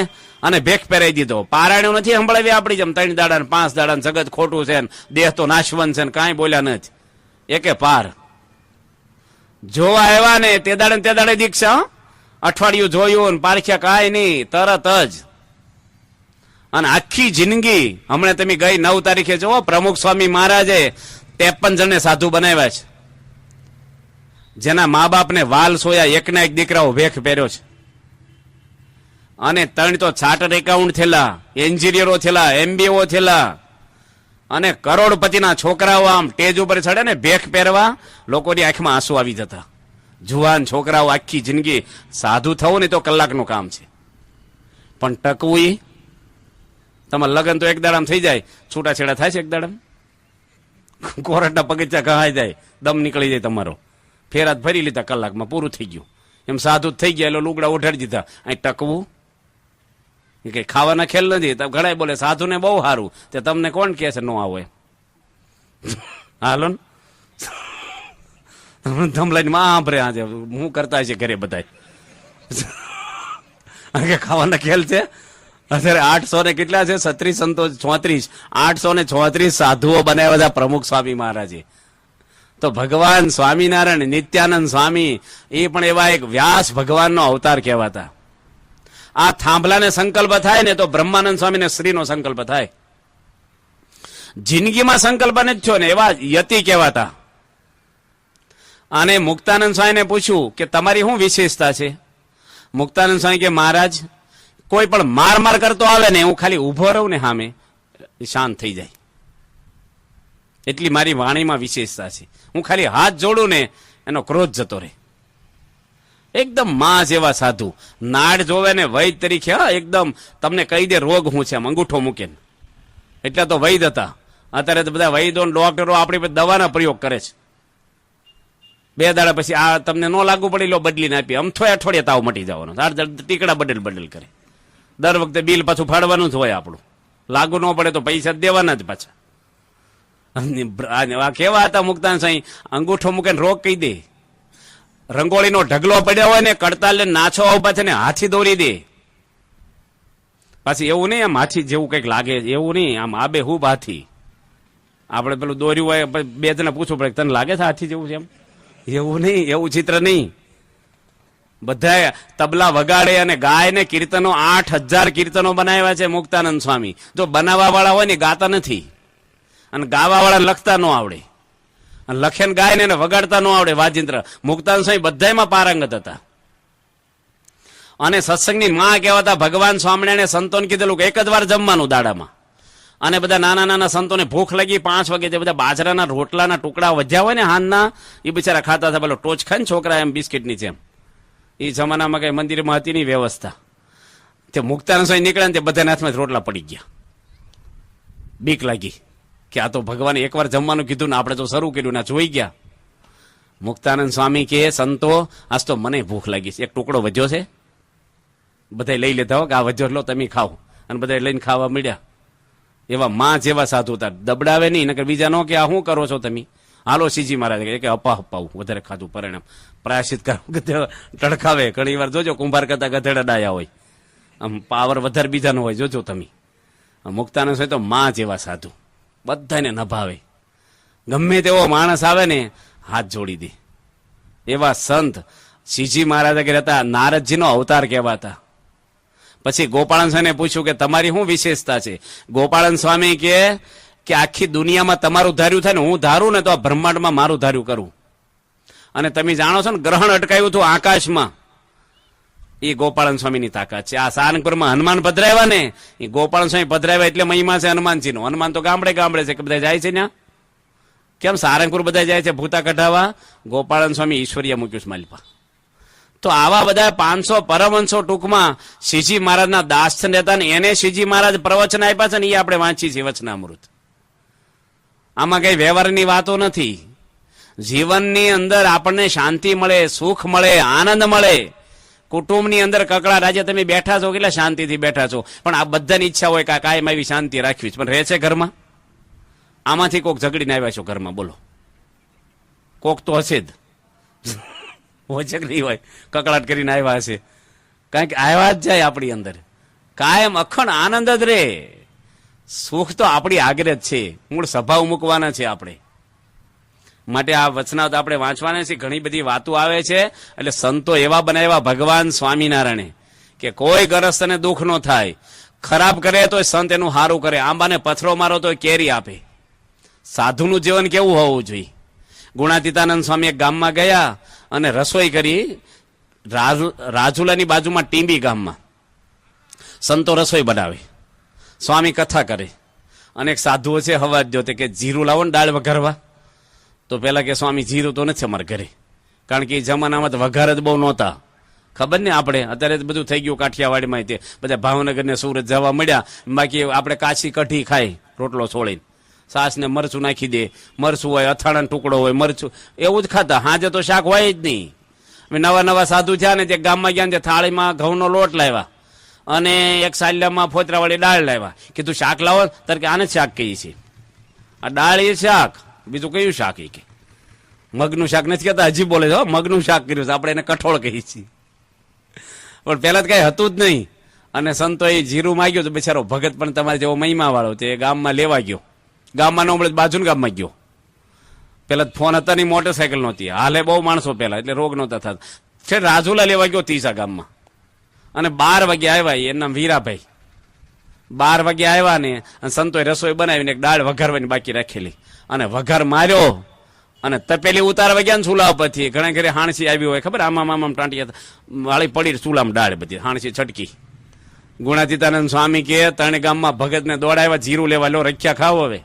અને ભેખ પહેરાઈ દીધો. પારાયણો નથી સંભળાવી આપણી જેમ 3 દાડા ને 5 દાડા ને જગત ખોટું છે ને દેહ તો નાશવંત છે ને કાંઈ બોલ્યા નથી એકે પાર. જોવા આવ્યા ને તે દાડે દીક્ષા, અઠવાડિયું જોયું ને પારખ્યા કાંઈ નહીં, તરત જ. અને આખી જિંદગી હમણાં તમે ગઈ 9 તારીખે જોવો, પ્રમુખ સ્વામી મહારાજે 53 જણને સાધુ બનાવ્યા છે. જેના મા બાપને વાલ સોયા, એકના એક દીકરાઓ ભેખ પહેર્યો છે. અને 3 તો ચાર્ટર્ડ એકાઉન્ટ થયેલા, એન્જિનિયરો થયેલા, MBO થયેલા. અને કરોડપતિના છોકરાઓ આમ ટેજ ઉપર ચડે ને ભેખ પહેરવા, લોકોની આંખમાં આંસુ આવી જતા. જુવાન છોકરાઓ આખી જિંદગી સાધુ થવું ને તો કલાકનું કામ છે, પણ ટકવું ઈ તમારે લગ્ન તો એક દાડામાં થઈ જાય, છૂટાછેડા થાય છે એક દાડામાં, કોરટના પગથિયા કહાઈ જાય, દમ નીકળી જાય તમારો, ફેરાત ફરી લીધા કલાકમાં પૂરું થઈ ગયું. એમ સાધુ થઈ ગયા એટલે લુગડા ઉઠાડી દીધા. અહીં ટકવું એ કઈ ખાવાના ખેલ નથી. ઘણા બોલે સાધુને બહુ સારું, તે તમને કોણ કહે છે નો આવો એમ? હાલો ને ધમલાઈને માં આંભરે આજે હું કરતા છે ઘરે બધા ખાવાના ખેલ છે. અત્યારે 800 ને કેટલા છે? 36 834 સાધુઓ બનાવ્યા હતા પ્રમુખ સ્વામી મહારાજે. તો ભગવાન સ્વામિનારાયણ નિત્યાનંદ સ્વામી એ પણ એવા એક વ્યાસ ભગવાનનો અવતાર કહેવાતા. આ થાંભલાને સંકલ્પ થાય ને તો બ્રહ્માનંદ સ્વામીને શ્રીનો સંકલ્પ થાય. જિંદગીમાં સંકલ્પ નથી થયો ને એવા યતિ કહેવાતા. અને મુક્તાનંદ સ્વામીને પૂછ્યું કે તમારી શું વિશેષતા છે? મુક્તાનંદ સ્વામી કે મહારાજ, કોઈ પણ માર કરતો આવે ને હું ખાલી ઉભો રહું ને સામે શાંત થઈ જાય, એટલી મારી વાણીમાં વિશેષતા છે. હું ખાલી હાથ જોડું ને એનો ક્રોધ જતો રહે. એકદમ માં જેવા સાધુ, નાડ જોવે ને વૈદ તરીકે, હા એકદમ તમને કહી દે રોગ શું છે, આમ અંગૂઠો મૂકે. એટલા તો વૈદ હતા. અત્યારે તો બધા વૈદો ડોક્ટરો આપણી પર દવાના પ્રયોગ કરે છે. 2 દાડા પછી આ તમને ન લાગુ પડી લો બદલીને આપી, અમથોય અઠવાડિયે તાવ મટી જવાનો, ટીકડા બદલ કરે. દર વખતે બિલ પાછું ફાડવાનું જ હોય આપણું, લાગુ ન પડે તો પૈસા દેવાના જ પાછા. કેવા હતા મુક્તાન સાંઈ, અંગૂઠો મૂકે રોગ કહી દે. રંગોળીનો ઢગલો પડ્યો હોય ને કડતાલ નાછો ઉભા છે ને હાથી દોરી દે. પાછી એવું નહીં આમ હાથી જેવું કઈક લાગે, એવું નહીં આમ આબે હુબ હાથી. આપણે પેલું દોર્યું હોય 2 જણા પૂછવું પડે તને લાગે છે હાથી જેવું છે એમ? એવું નહીં, એવું ચિત્ર નહીં. બધા તબલા વગાડે અને ગાય ને કીર્તનો 8000 કીર્તનો બનાવ્યા છે મુક્તાનંદ સ્વામી. જો બનાવવા વાળા હોય ને ગાતા નથી, અને ગાવા વાળા લખતા ન આવડે, અને લખેન ગાય ને વગાડતા ન આવડે વાજિંત્ર. મુક્તાનંદ સ્વામી બધામાં પારંગત હતા. અને સત્સંગની માં કહેવાતા. ભગવાન સ્વામિનારાયણે સંતોને કીધેલું કે એક જ વાર જમવાનું દાડામાં. અને બધા નાના સંતોને ભૂખ લાગી 5 વાગે, જે બધા બાજરાના રોટલાના ટુકડા વધ્યા હોય ને હાનના, એ બિચારા ખાતા હતા. પેલો ટોચ ખાય ને છોકરા એમ બિસ્કીટની જેમ. એ જમાનામાં કઈ મંદિરમાં હતી નહીં વ્યવસ્થા. તે મુક્તાનંદ સ્વામી નીકળ્યા ને તે બધાના હાથમાં રોટલા પડી ગયા. બીક લાગી કે આ તો ભગવાને એકવાર જમવાનું કીધું ને આપણે તો શરૂ કર્યું ને જોઈ ગયા. મુક્તાનંદ સ્વામી કે સંતો આજ તો મને ભૂખ લાગી છે, એક ટુકડો વધ્યો છે, બધા લઈ લેતા હો કે આ વધ્યો લો તમે ખાઓ. અને બધા લઈને ખાવા મળ્યા. એવા માં જેવા સાધુ હતા, દબડાવે નહીં. નકર બીજા નો કે આ શું કરો છો તમે, હાલો શ્રીજી મહારાજ કે અપાવું વધારે ખાધું પરિણામ પ્રાયશ્ચિત કરવું કે ટડકાવે. ઘણી વાર જોજો કુંભાર કરતા ગધેડા ડાયા હોય, આમ પાવર વધારે બીજાનો હોય, જોજો તમે. મુક્તાનંદ હોય તો માં જેવા સાધુ, બધાને નભાવે. ગમે તેવો માણસ આવે ને હાથ જોડી દે. એવા સંત શ્રીજી મહારાજ કે હતા, નારદજીનો અવતાર કહેવાતા. પછી ગોપાળન સ્વામીને પૂછ્યું કે તમારી શું વિશેષતા છે? ગોપાળન સ્વામી કે આખી દુનિયામાં તમારું ધાર્યું થાય ને હું ધારું ને તો આ બ્રહ્માંડમાં મારું ધાર્યું કરું. અને તમે જાણો છો ને ગ્રહણ અટકાયું હતું આકાશમાં, એ ગોપાળન સ્વામીની તાકાત છે. આ સારંગપુરમાં હનુમાન પધરાવ્યા ને એ ગોપાળન સ્વામી પધરાવ્યા એટલે મહિમા છે હનુમાનજી નો. હનુમાન તો ગામડે ગામડે છે કે બધા જાય છે ત્યાં. કેમ સારંગપુર બધા જાય છે ભૂતા કઢાવા? ગોપાળન સ્વામી ઈશ્વરીય મૂક્યું છે માલિપા. તો આવા બધા 500 પરમહંસો ટૂંકમાં શ્રીજી મહારાજના દાસ રહેતા ને એને શ્રીજી મહારાજ પ્રવચન આપ્યા છે ને એ આપણે વાંચીએ છીએ વચનામૃત. આમાં કઈ વ્યવહારની વાતો નથી. જીવનની અંદર આપણને શાંતિ મળે, સુખ મળે, આનંદ મળે. કુટુંબની અંદર કકડા રાજ્ય તમે બેઠા છો, કેટલા શાંતિથી બેઠા છો, પણ આ બધાની ઈચ્છા હોય કે કાયમ આવી શાંતિ રાખવી છે, પણ રહે છે ઘરમાં? આમાંથી કોક ઝઘડીને આવ્યા છો ઘરમાં, બોલો? કોક તો હશે જ, હોય છે કે નહીં હોય? કકડાટ કરીને આવ્યા હશે, કારણ કે આવ્યા જ જાય આપણી અંદર. કાયમ અખંડ આનંદ જ રે. સુખ તો આપણી આગળ જ છે, મૂળ સ્વભાવ મૂકવાના છે આપણે. માટે આ વચનાવત આપણે વાંચવાના છે. ઘણી બધી વાતો આવે છે. એટલે સંતો એવા બનાવ્યા ભગવાન સ્વામિનારાયણે કે કોઈ ગરસ્તને દુઃખ ન થાય. ખરાબ કરે તો સંત એનું સારું કરે. આંબાને પથરો મારો તો કેરી આપે. સાધુનું જીવન કેવું હોવું જોઈએ? ગુણાતીતાનંદ સ્વામી એક ગામમાં ગયા અને રસોઈ કરી. રાજુલાની બાજુમાં ટીંબી ગામમાં સંતો રસોઈ બનાવે, સ્વામી કથા કરે, અને એક સાધુઓ છે હવા જ જોતે કે જીરું લાવો ને દાળ વઘારવા. તો પેલા કે સ્વામી જીરું તો નથી અમારા ઘરે, કારણ કે એ જમાનામાં તો વઘાર જ બહુ નહોતા. ખબર ને આપણે અત્યારે તો બધું થઈ ગયું કાઠિયાવાડીમાં, તે બધા ભાવનગર ને સુરત જવા મળ્યા. બાકી આપણે કાચી કઢી ખાય રોટલો છોડીને, સાસ ને મરચું નાખી દે, મરચું હોય, અથાણાનો ટુકડો હોય, મરચું, એવું જ ખાતા. હાજે તો શાક હોય જ નહીં. નવા નવા સાધુ થયા ને તે ગામમાં ગયા ને તે થાળીમાં ઘઉંનો લોટ લાવ્યા અને એક સાલ્યામાં ફોતરાવાળી દાળ લાવ્યા. કીધું શાક લાવો, તારે કે આને જ શાક કહીએ છીએ. આ દાળ એ શાક, બીજું કયું શાક? એ કે મગનું શાક નથી કહેતા, હજી બોલે છે મગનું શાક કર્યું છે, આપણે એને કઠોળ કહીએ છીએ. પણ પેલા તો કઈ હતું જ નહીં. અને સંતો એ જીરું માંગ્યું તો બિચારો ભગત પણ તમારે જેવો મહિમા વાળો તે ગામમાં લેવા ગયો. ગામમાં ન મળે બાજુના ગામમાં ગયો. પેલા ફોન હતા ની, મોટરસાયકલ નહોતી, હાલે બહુ માણસો પેલા, એટલે રોગ નહોતા થતા. છે રાજુલા લેવા ગયો તીસા ગામમાં, અને 12 વાગે આવ્યા. એના નામ વીરાભાઈ. 12 વાગે આવ્યા ને સંતોએ રસોઈ બનાવીને એક દાળ વઘારવાની બાકી રાખેલી, અને વઘાર માર્યો અને તપેલી ઉતારવા ગયા ને ચૂલા પરથી. ઘણા ઘરે હાણસી આવી હોય, ખબર? આમાં ટાંટિયા વાળી પડી ચૂલામાં દાળ બધી હાણસી છટકી. ગુણાતીતાનંદ સ્વામી કે 3 ગામમાં ભગતને દોડાવ્યા, જીરું લેવા, લો રખ્યા ખાવો. હવે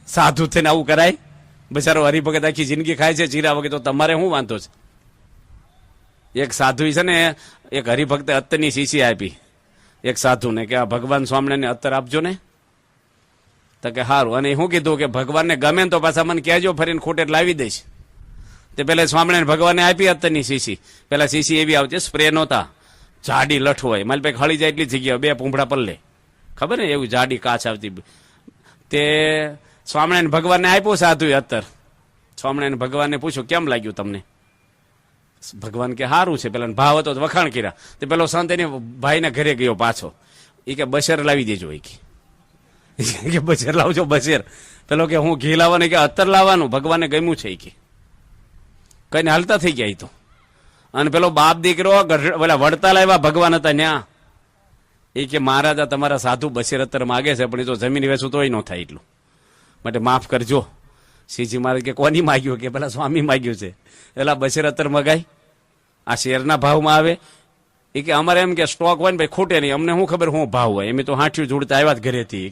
સાધુ થઈને આવું કરાય? બચારો હરિભગત આખી જિંદગી ખાય છે જીરા વગર, તો તમારે શું વાંધો છે? એક સાધુ છે ને, એક હરિભક્તે અત્તરની શીશી આપી એક સાધુને કે આ ભગવાન સ્વામિનારાયણને અત્તર આપજો ને. તો કે સારું. અને શું કીધું કે ભગવાનને ગમે ને તો પાછા મને કહેજો, ફરીને ખોટે લાવી દઈશ. તે પેલા સ્વામિનારાયણ ભગવાનને આપી અત્તરની શીશી. પેલા શીશી એવી આવતી, સ્પ્રે નહોતા, જાડી લઠ હોય, મારી પાસે હળી જાય એટલી જગ્યા, 2 પૂંભળા પલ્લે, ખબર ને, એવું જાડી કાચ આવતી. તે સ્વામિનારાયણ ભગવાનને આપ્યું સાધુએ અત્તર. સ્વામિનારાયણ ભગવાનને પૂછ્યું કેમ લાગ્યું તમને? ભગવાન કે સારું છે. પેલા ભાવ હતો વખાણ કર્યા. તે પેલો સંત એની ભાઈના ઘરે ગયો પાછો. એ કે બશેર લાવી દેજો. એ કે બશેર લાવજો, બશેર. પેલો કે હું ઘી લાવવાનું, કે અત્તર લાવવાનું, ભગવાનને ગમ્યું છે. એ કે કઈને હાલતા થઈ ગયા. એ તો અને પેલો બાપ દીકરો ઓલા વડતા લાવ્યા, ભગવાન હતા ન્યા. એ કે મહારાજ તમારા સાધુ બશેર અત્તર માગે છે, પણ એ તો જમીન વેચું તોય ન થાય એટલું, માટે માફ કરજો. શ્રીજી મહારાજ કે કોની માગ્યું? કે પેલા સ્વામી માગ્યું છે. પેલા બશેર અત્તર મગાય, આ શેરના ભાવમાં આવે. એ કે અમારે એમ કે સ્ટોક હોય ને ભાઈ, ખૂટે નહીં, અમને શું ખબર શું ભાવ હોય, એમ તો હાંઠિયું જોડતા આવ્યા જ ઘરેથી.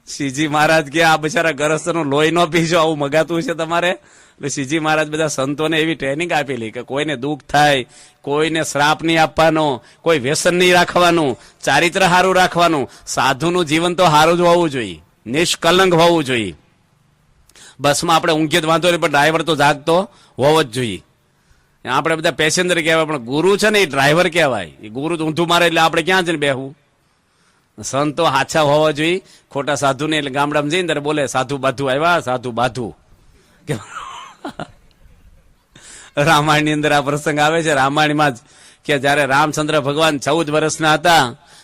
શ્રીજી મહારાજ કે આ બિચારા ગરસ્તનું લોહી ન પીજો, આવું મગાતું છે તમારે? એટલે શ્રીજી મહારાજ બધા સંતોને એવી ટ્રેનિંગ આપેલી કે કોઈને દુઃખ થાય, કોઈને શ્રાપ નહીં આપવાનો, કોઈ વ્યસન નહીં રાખવાનું, ચારિત્ર સારું રાખવાનું. સાધુનું જીવન તો સારું જ હોવું જોઈએ, નિષ્કલંક હોવું જોઈએ. બસમાં આપણે ઊંઘીએ તો વાંધો નહીં, પણ ડ્રાઈવર તો જાગતો હોવો જ જોઈએ. આપણે બધા પેસેન્જર કહેવાય, પણ ગુરુ છે ને એ ડ્રાઈવર કહેવાય. એ ગુરુ ઊંધું મારે એટલે આપણે ક્યાં જઈને બેહવું? સંતો હાચા હોવા જોઈએ. ખોટા સાધુ ને એટલે ગામડામાં જઈને ત્યારે બોલે સાધુ બાધુ આવ્યા, સાધુ બાધુ. રામાયણની અંદર આ પ્રસંગ આવે છે. રામાયણમાં જ કે જયારે રામચંદ્ર ભગવાન 14 વર્ષના હતા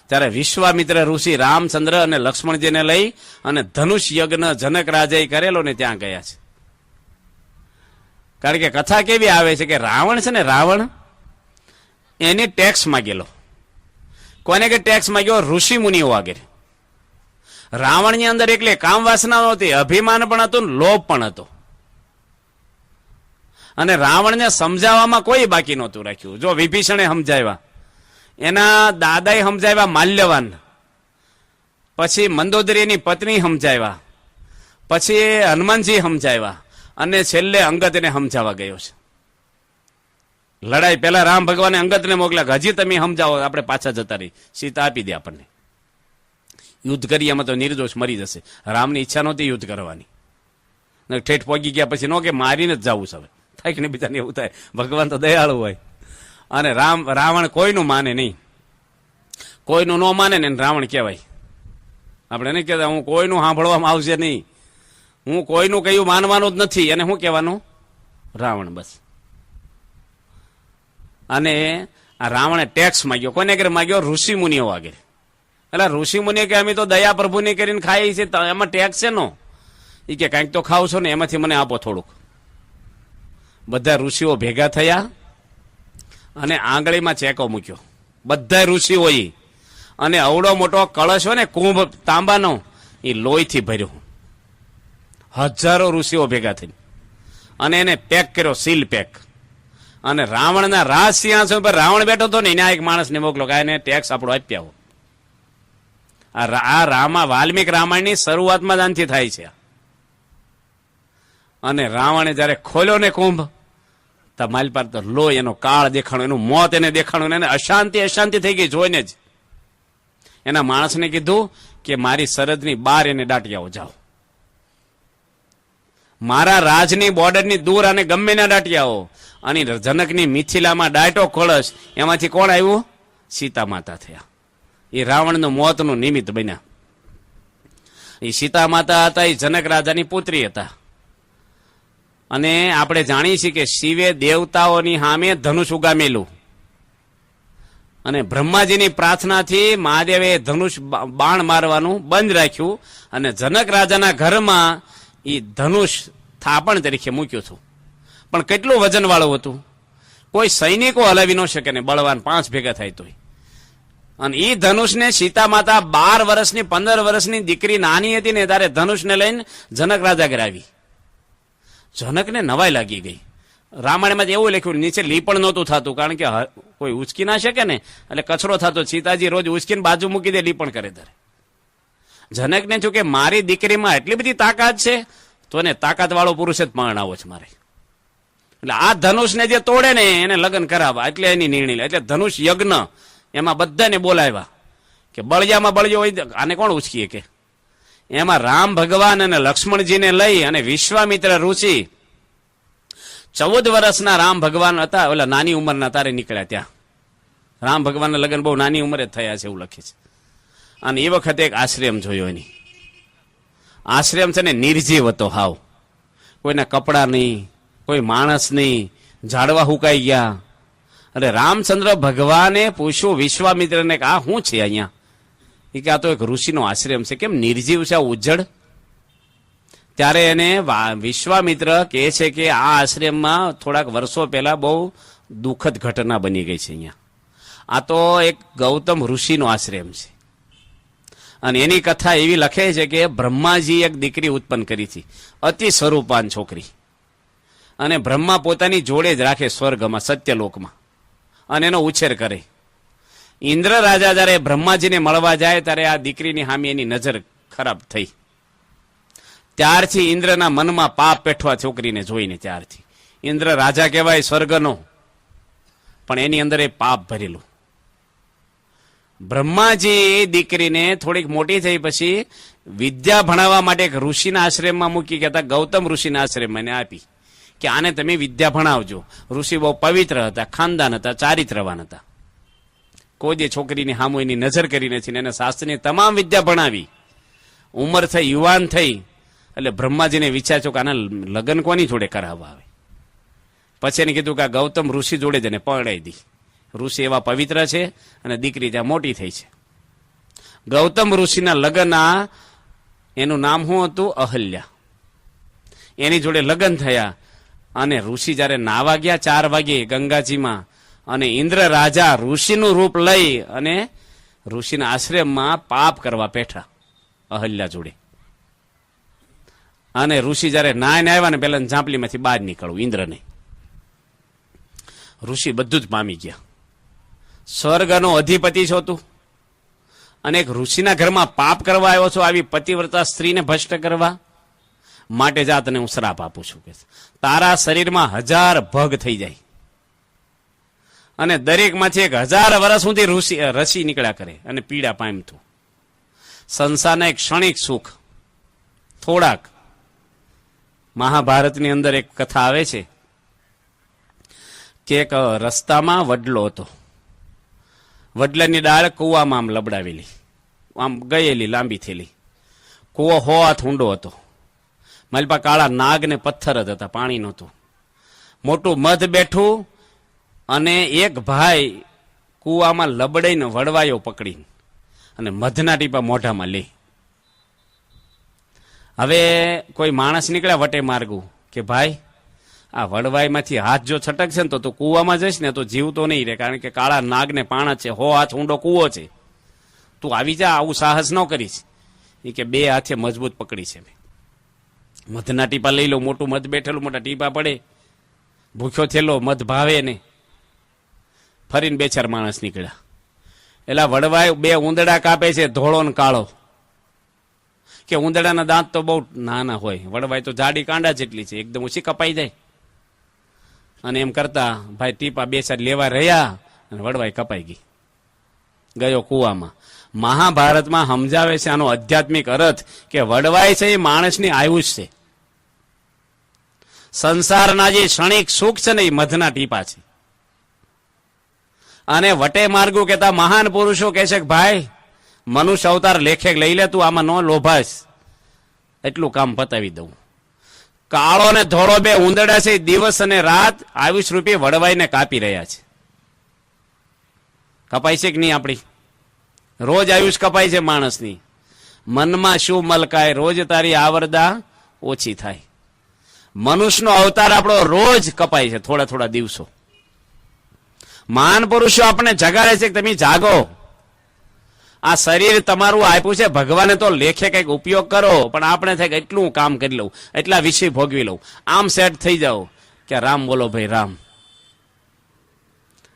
ત્યારે વિશ્વામિત્ર ઋષિ રામચંદ્ર અને લક્ષ્મણજીને લઈ અને ધનુષ યજ્ઞ જનક રાજાએ કરેલો ને ત્યાં ગયા છે. કારણ કે કથા કેવી આવે છે કે રાવણ છે ને, રાવણ એને ટેક્સ માગેલો. કોને કે ટેક્સ માગ્યો? ઋષિ મુનિઓ આગળ. રાવણની અંદર એકલે કામ વાસના નહોતી, અભિમાન પણ હતું, લોભ પણ હતો. અને રાવણને સમજાવવામાં કોઈ બાકી નહોતું રાખ્યું. જો વિભીષણે સમજાવ્યા, એના દાદાએ સમજાવ્યા માલ્યવાન, પછી મંદોદરીની પત્ની સમજાવ્યા, પછી હનુમાનજી સમજાવ્યા, અને છેલ્લે અંગદને સમજાવવા ગયો છે. લડાઈ પહેલા રામ ભગવાને અંગદને મોકલ્યા કે હજી તમે સમજાવો, આપણે પાછા જતા રહી, સીતા આપી દે આપણને. યુદ્ધ કરીએ એમાં તો નિર્દોષ મરી જશે. રામની ઈચ્છા નહોતી યુદ્ધ કરવાની. ઠેઠ પહોંચી ગયા પછી નો કે મારીને જ જવું છે. હવે થાય કે બીજાને એવું થાય, ભગવાન તો દયાળુ હોય. અને રાવણ કોઈનું માને નહીં, કોઈનું ન માને ને રાવણ કહેવાય. આપણે નહીં કહેતા હું કોઈનું સાંભળવામાં આવશે નહીં, હું કોઈનું કયું માનવાનું જ નથી, અને શું કહેવાનું? રાવણ, બસ. અને આ રાવણે ટેક્સ માગ્યો. કોને ઘરે માગ્યો? ઋષિ મુનિઓ આગળ. એટલે ઋષિ મુનિએ કે અમે તો દયા પ્રભુની કરીને ખાઈ છે, એમાં ટેક્સ છે નો? એ કે કાંઈક તો ખાવ છો ને, એમાંથી મને આપો થોડુંક. બધા ઋષિઓ ભેગા થયા અને આંગળીમાં ચેકો મૂક્યો, બધા ઋષિઓએ. અને અવડો મોટો કળશ હોય ને કુંભ તાંબાનો, એ લોહીથી ભર્યો. હજારો ઋષિઓ ભેગા થઈ અને એને પેક કર્યો, સીલ પેક. અને રાવણના રાજ સિંહાસન પર રાવણ બેઠો હતો ને, એને એક માણસને મોકલો કે એને ટેક્સ આપણો આપી આવો. આ વાલ્મીક રામાયણની શરૂઆતમાં જ આનથી થાય છે. અને રાવણે જયારે ખોલ્યો ને કુંભ, તો માલપાર તો લોહી, એનો કાળ દેખાણો, એનું મોત એને દેખાણું, એને અશાંતિ થઈ ગઈ જોઈને જ. એના માણસને કીધું કે મારી સરહદની બહાર એને દાટી આવો, જાઓ. મારા રાજની બોર્ડરની દૂર અને ગમે ના દાટી આવો. અને જનકની મિથિલામાં દાટો કળશ, એમાંથી કોણ આવ્યું? સીતા માતા થયા. એ રાવણનું મોતનું નિમિત્ત બન્યા. એ સીતા માતા હતા, એ જનક રાજાની પુત્રી હતા. અને આપણે જાણીએ છીએ કે શિવે દેવતાઓની સામે ધનુષ ઉગામેલું, અને બ્રહ્માજીની પ્રાર્થનાથી મહાદેવે ધનુષ બાણ મારવાનું બંધ રાખ્યું, અને જનક રાજાના ઘરમાં એ ધનુષ થાપણ તરીકે મૂક્યું હતું. પણ કેટલું વજન વાળું હતું, કોઈ સૈનિકો હલાવી ન શકે ને, બળવાન 5 ભેગા થાય તોય. અને એ ધનુષને સીતા માતા 12 વર્ષની 15 વર્ષની દીકરી નાની હતી ને, ત્યારે ધનુષને લઈને જનક રાજા ઘરે આવી. જનકને નવાઈ લાગી ગઈ. રામાયણમાં એવું લખ્યું, નીચે લીપણ નહોતું થતું, કારણ કે કોઈ ઉચકી ના શકે ને, એટલે કચરો થતો. સીતાજી રોજ ઉચકીને બાજુ મૂકી દે, લીપણ કરે ત્યારે. જનકને થયું કે મારી દીકરીમાં એટલી બધી તાકાત છે, તો એને તાકાત વાળો પુરુષ જ પરણાવો છે મારે. એટલે આ ધનુષને જે તોડે ને એને લગ્ન કરાવવા, એટલે એની નિર્ણય લે. એટલે ધનુષ યજ્ઞ, એમાં બધાને બોલાવ્યા કે બળિયામાં બળિયો હોય, આને કોણ ઉચકીએ કે. એમાં રામ ભગવાન અને લક્ષ્મણજીને લઈ અને વિશ્વામિત્ર ઋષિ, 14 વર્ષના રામ ભગવાન હતા, ઓલા નાની ઉંમરના, તારે નીકળ્યા ત્યાં. રામ ભગવાનના લગ્ન બહુ નાની ઉંમરે થયા છે એવું લખે છે. અને એ વખતે એક આશ્રમ જોયો. એની આશ્રમ છે ને નિર્જીવ હતો હાવ. કોઈના કપડા નહીં, કોઈ માણસ નહીં, ઝાડવા હુકાઈ ગયા. એટલે રામચંદ્ર ભગવાને પૂછ્યું વિશ્વામિત્રને કે આ શું છે અહીંયા? એ કે આ તો એક ઋષિનો આશ્રમ છે, કેમ નિર્જીવ છે, ઉજ્જડ? ત્યારે એને વિશ્વામિત્ર કહે છે કે આ આશ્રમમાં થોડાક વર્ષો પહેલા બહુ દુઃખદ ઘટના બની ગઈ છે. અહીંયા આ તો એક ગૌતમ ઋષિનો આશ્રમ છે. અને એની કથા એવી લખે છે કે બ્રહ્માજી એક દીકરી ઉત્પન્ન કરી હતી, અતિ સ્વરૂપાન છોકરી. અને બ્રહ્મા પોતાની જોડે જ રાખે સ્વર્ગમાં, સત્યલોકમાં, અને એનો ઉછેર કરે. ઇન્દ્ર રાજા જયારે બ્રહ્માજીને મળવા જાય ત્યારે આ દીકરીની સામે એની નજર ખરાબ થઈ. ત્યારથી ઇન્દ્રના મનમાં પાપ પેઠવા છોકરીને જોઈને. ત્યારથી ઇન્દ્ર રાજા કહેવાય સ્વર્ગનો, પણ એની અંદર એ પાપ ભરેલું. બ્રહ્માજી એ દીકરીને થોડીક મોટી થઈ પછી વિદ્યા ભણાવવા માટે એક ઋષિના આશ્રમમાં મૂકી, કહેતા ગૌતમ ઋષિના આશ્રમમાં એને આપી કે આને તમે વિદ્યા ભણાવજો. ઋષિ બહુ પવિત્ર હતા, ખાનદાન હતા, ચારિત્રવાન હતા. કોઈ જે છોકરીની સામુ એની નજર કરી નથી, એને શાસ્ત્રની તમામ વિદ્યા ભણાવી. ઉંમર થઈ, યુવાન થઈ, એટલે બ્રહ્માજીને વિચાર છો કે આના લગ્ન કોની જોડે કરાવવા આવે. પછી એને કીધું કે આ ગૌતમ ઋષિ જોડે જ એને પરણાવી દી. ઋષિ એવા પવિત્ર છે અને દીકરી ત્યાં મોટી થઈ છે. ગૌતમ ઋષિના લગ્ન, એનું નામ શું હતું? અહલ્યા. એની જોડે લગ્ન થયા. અને ઋષિ જયારે નાવા ગયા 4 વાગે ગંગાજીમાં, અને ઇન્દ્ર રાજા ઋષિનું રૂપ લઈ અને ઋષિના આશ્રમમાં પાપ કરવા બેઠા અહલ્યા જોડે. અને ઋષિ જયારે નાઈને આવ્યા ને, પેલા ઝાંપલીમાંથી બહાર નીકળવું ઇન્દ્રને. ઋષિ બધું જ પામી ગયા. સ્વર્ગનો અધિપતિ છો તું, અને એક ઋષિના ઘરમાં પાપ કરવા આવ્યો છો, આવી પતિવ્રતા સ્ત્રીને ભ્રષ્ટ કરવા માટે જા, તને હું શ્રાપ આપું છું કે તારા શરીરમાં 1000 ભગ થઈ જાય અને દરેકમાંથી 1000 વર્ષ સુધી રસી નીકળ્યા કરે અને પીડા પામતું. સંસારના એક ક્ષણિક સુખ થોડાક. મહાભારતની અંદર એક કથા આવે છે કે એક રસ્તામાં વડલો હતો. વડલાની ડાળ કૂવામાં આમ લબડાવેલી, આમ ગયેલી, લાંબી થયેલી. કૂવો 100 હાથ ઊંડો હતો. માલપા કાળા નાગ ને પથ્થર જ હતા, પાણી નહોતું. મોટું મધ બેઠું અને એક ભાઈ કૂવામાં લબડાઈને વડવાયો પકડીને અને મધના ટીપા મોઢામાં લે. હવે કોઈ માણસ નીકળ્યા વટે માર્ગું કે ભાઈ આ વડવાઈમાંથી હાથ જો છટકશે ને તો તું કૂવામાં જઈશ ને તો જીવતો નહીં રહે, કારણ કે કાળા નાગને પાણા છે, 100 હાથ ઊંડો કૂવો છે, તું આવી જા, આવું સાહસ ન કરીશ. એ કે 2 હાથે મજબૂત પકડી છે, મધના ટીપા લઈ લો. મોટું મધ બેઠેલું, મોટા ટીપા પડે, ભૂખ્યો થયેલો, મધ ભાવે ને. ફરીને 2-4 માણસ નીકળ્યા. એલા વડવાય 2 ઉંદડા કાપે છે, ધોળો ને કાળો. કે ઉંદડાના દાંત તો બહુ નાના હોય, વડવાય તો જાડી કાંડા જેટલી છે, એકદમ ઓછી કપાઈ જાય. અને એમ કરતા ભાઈ ટીપા 2-4 લેવા રહ્યા અને વડવાય કપાઈ ગઈ, ગયો કૂવામાં. મહાભારતમાં સમજાવે છે આનો આધ્યાત્મિક અર્થ કે વડવાય છે એ માણસની આયુષ છે. સંસારના જે ક્ષણિક સુખ છે ને એ મધના ટીપા છે. અને વટે માર્ગું કહેતા મહાન પુરુષો કહે છે કે ભાઈ મનુષ્ય અવતાર લેખે લઈ લે, તું આમાં ન લોભાશ, એટલું કામ પતાવી દઉં. કાળો ને ધોળો 2 ઉંદડા છે, દિવસ અને રાત આયુષ રૂપી વડવાઈને કાપી રહ્યા છે. કપાય છે કે નહીં? આપણી રોજ આયુષ કપાય છે માણસની. મનમાં શું મલકાય, રોજ તારી આવરદા ઓછી થાય. મનુષ્યનો અવતાર આપણો રોજ કપાય છે, થોડા થોડા દિવસો. મહાન પુરુષો આપણે જગાડે છે કે તમે જાગો, આ શરીર તમારું આપ્યું છે, ભગવાને તો લેખે કંઈક ઉપયોગ કરો, પણ આપણે થાય કે એટલું કામ કરી લઉં, એટલા વિષય ભોગવી લઉં, આમ સેટ થઈ જાઓ કે રામ બોલો ભાઈ રામ.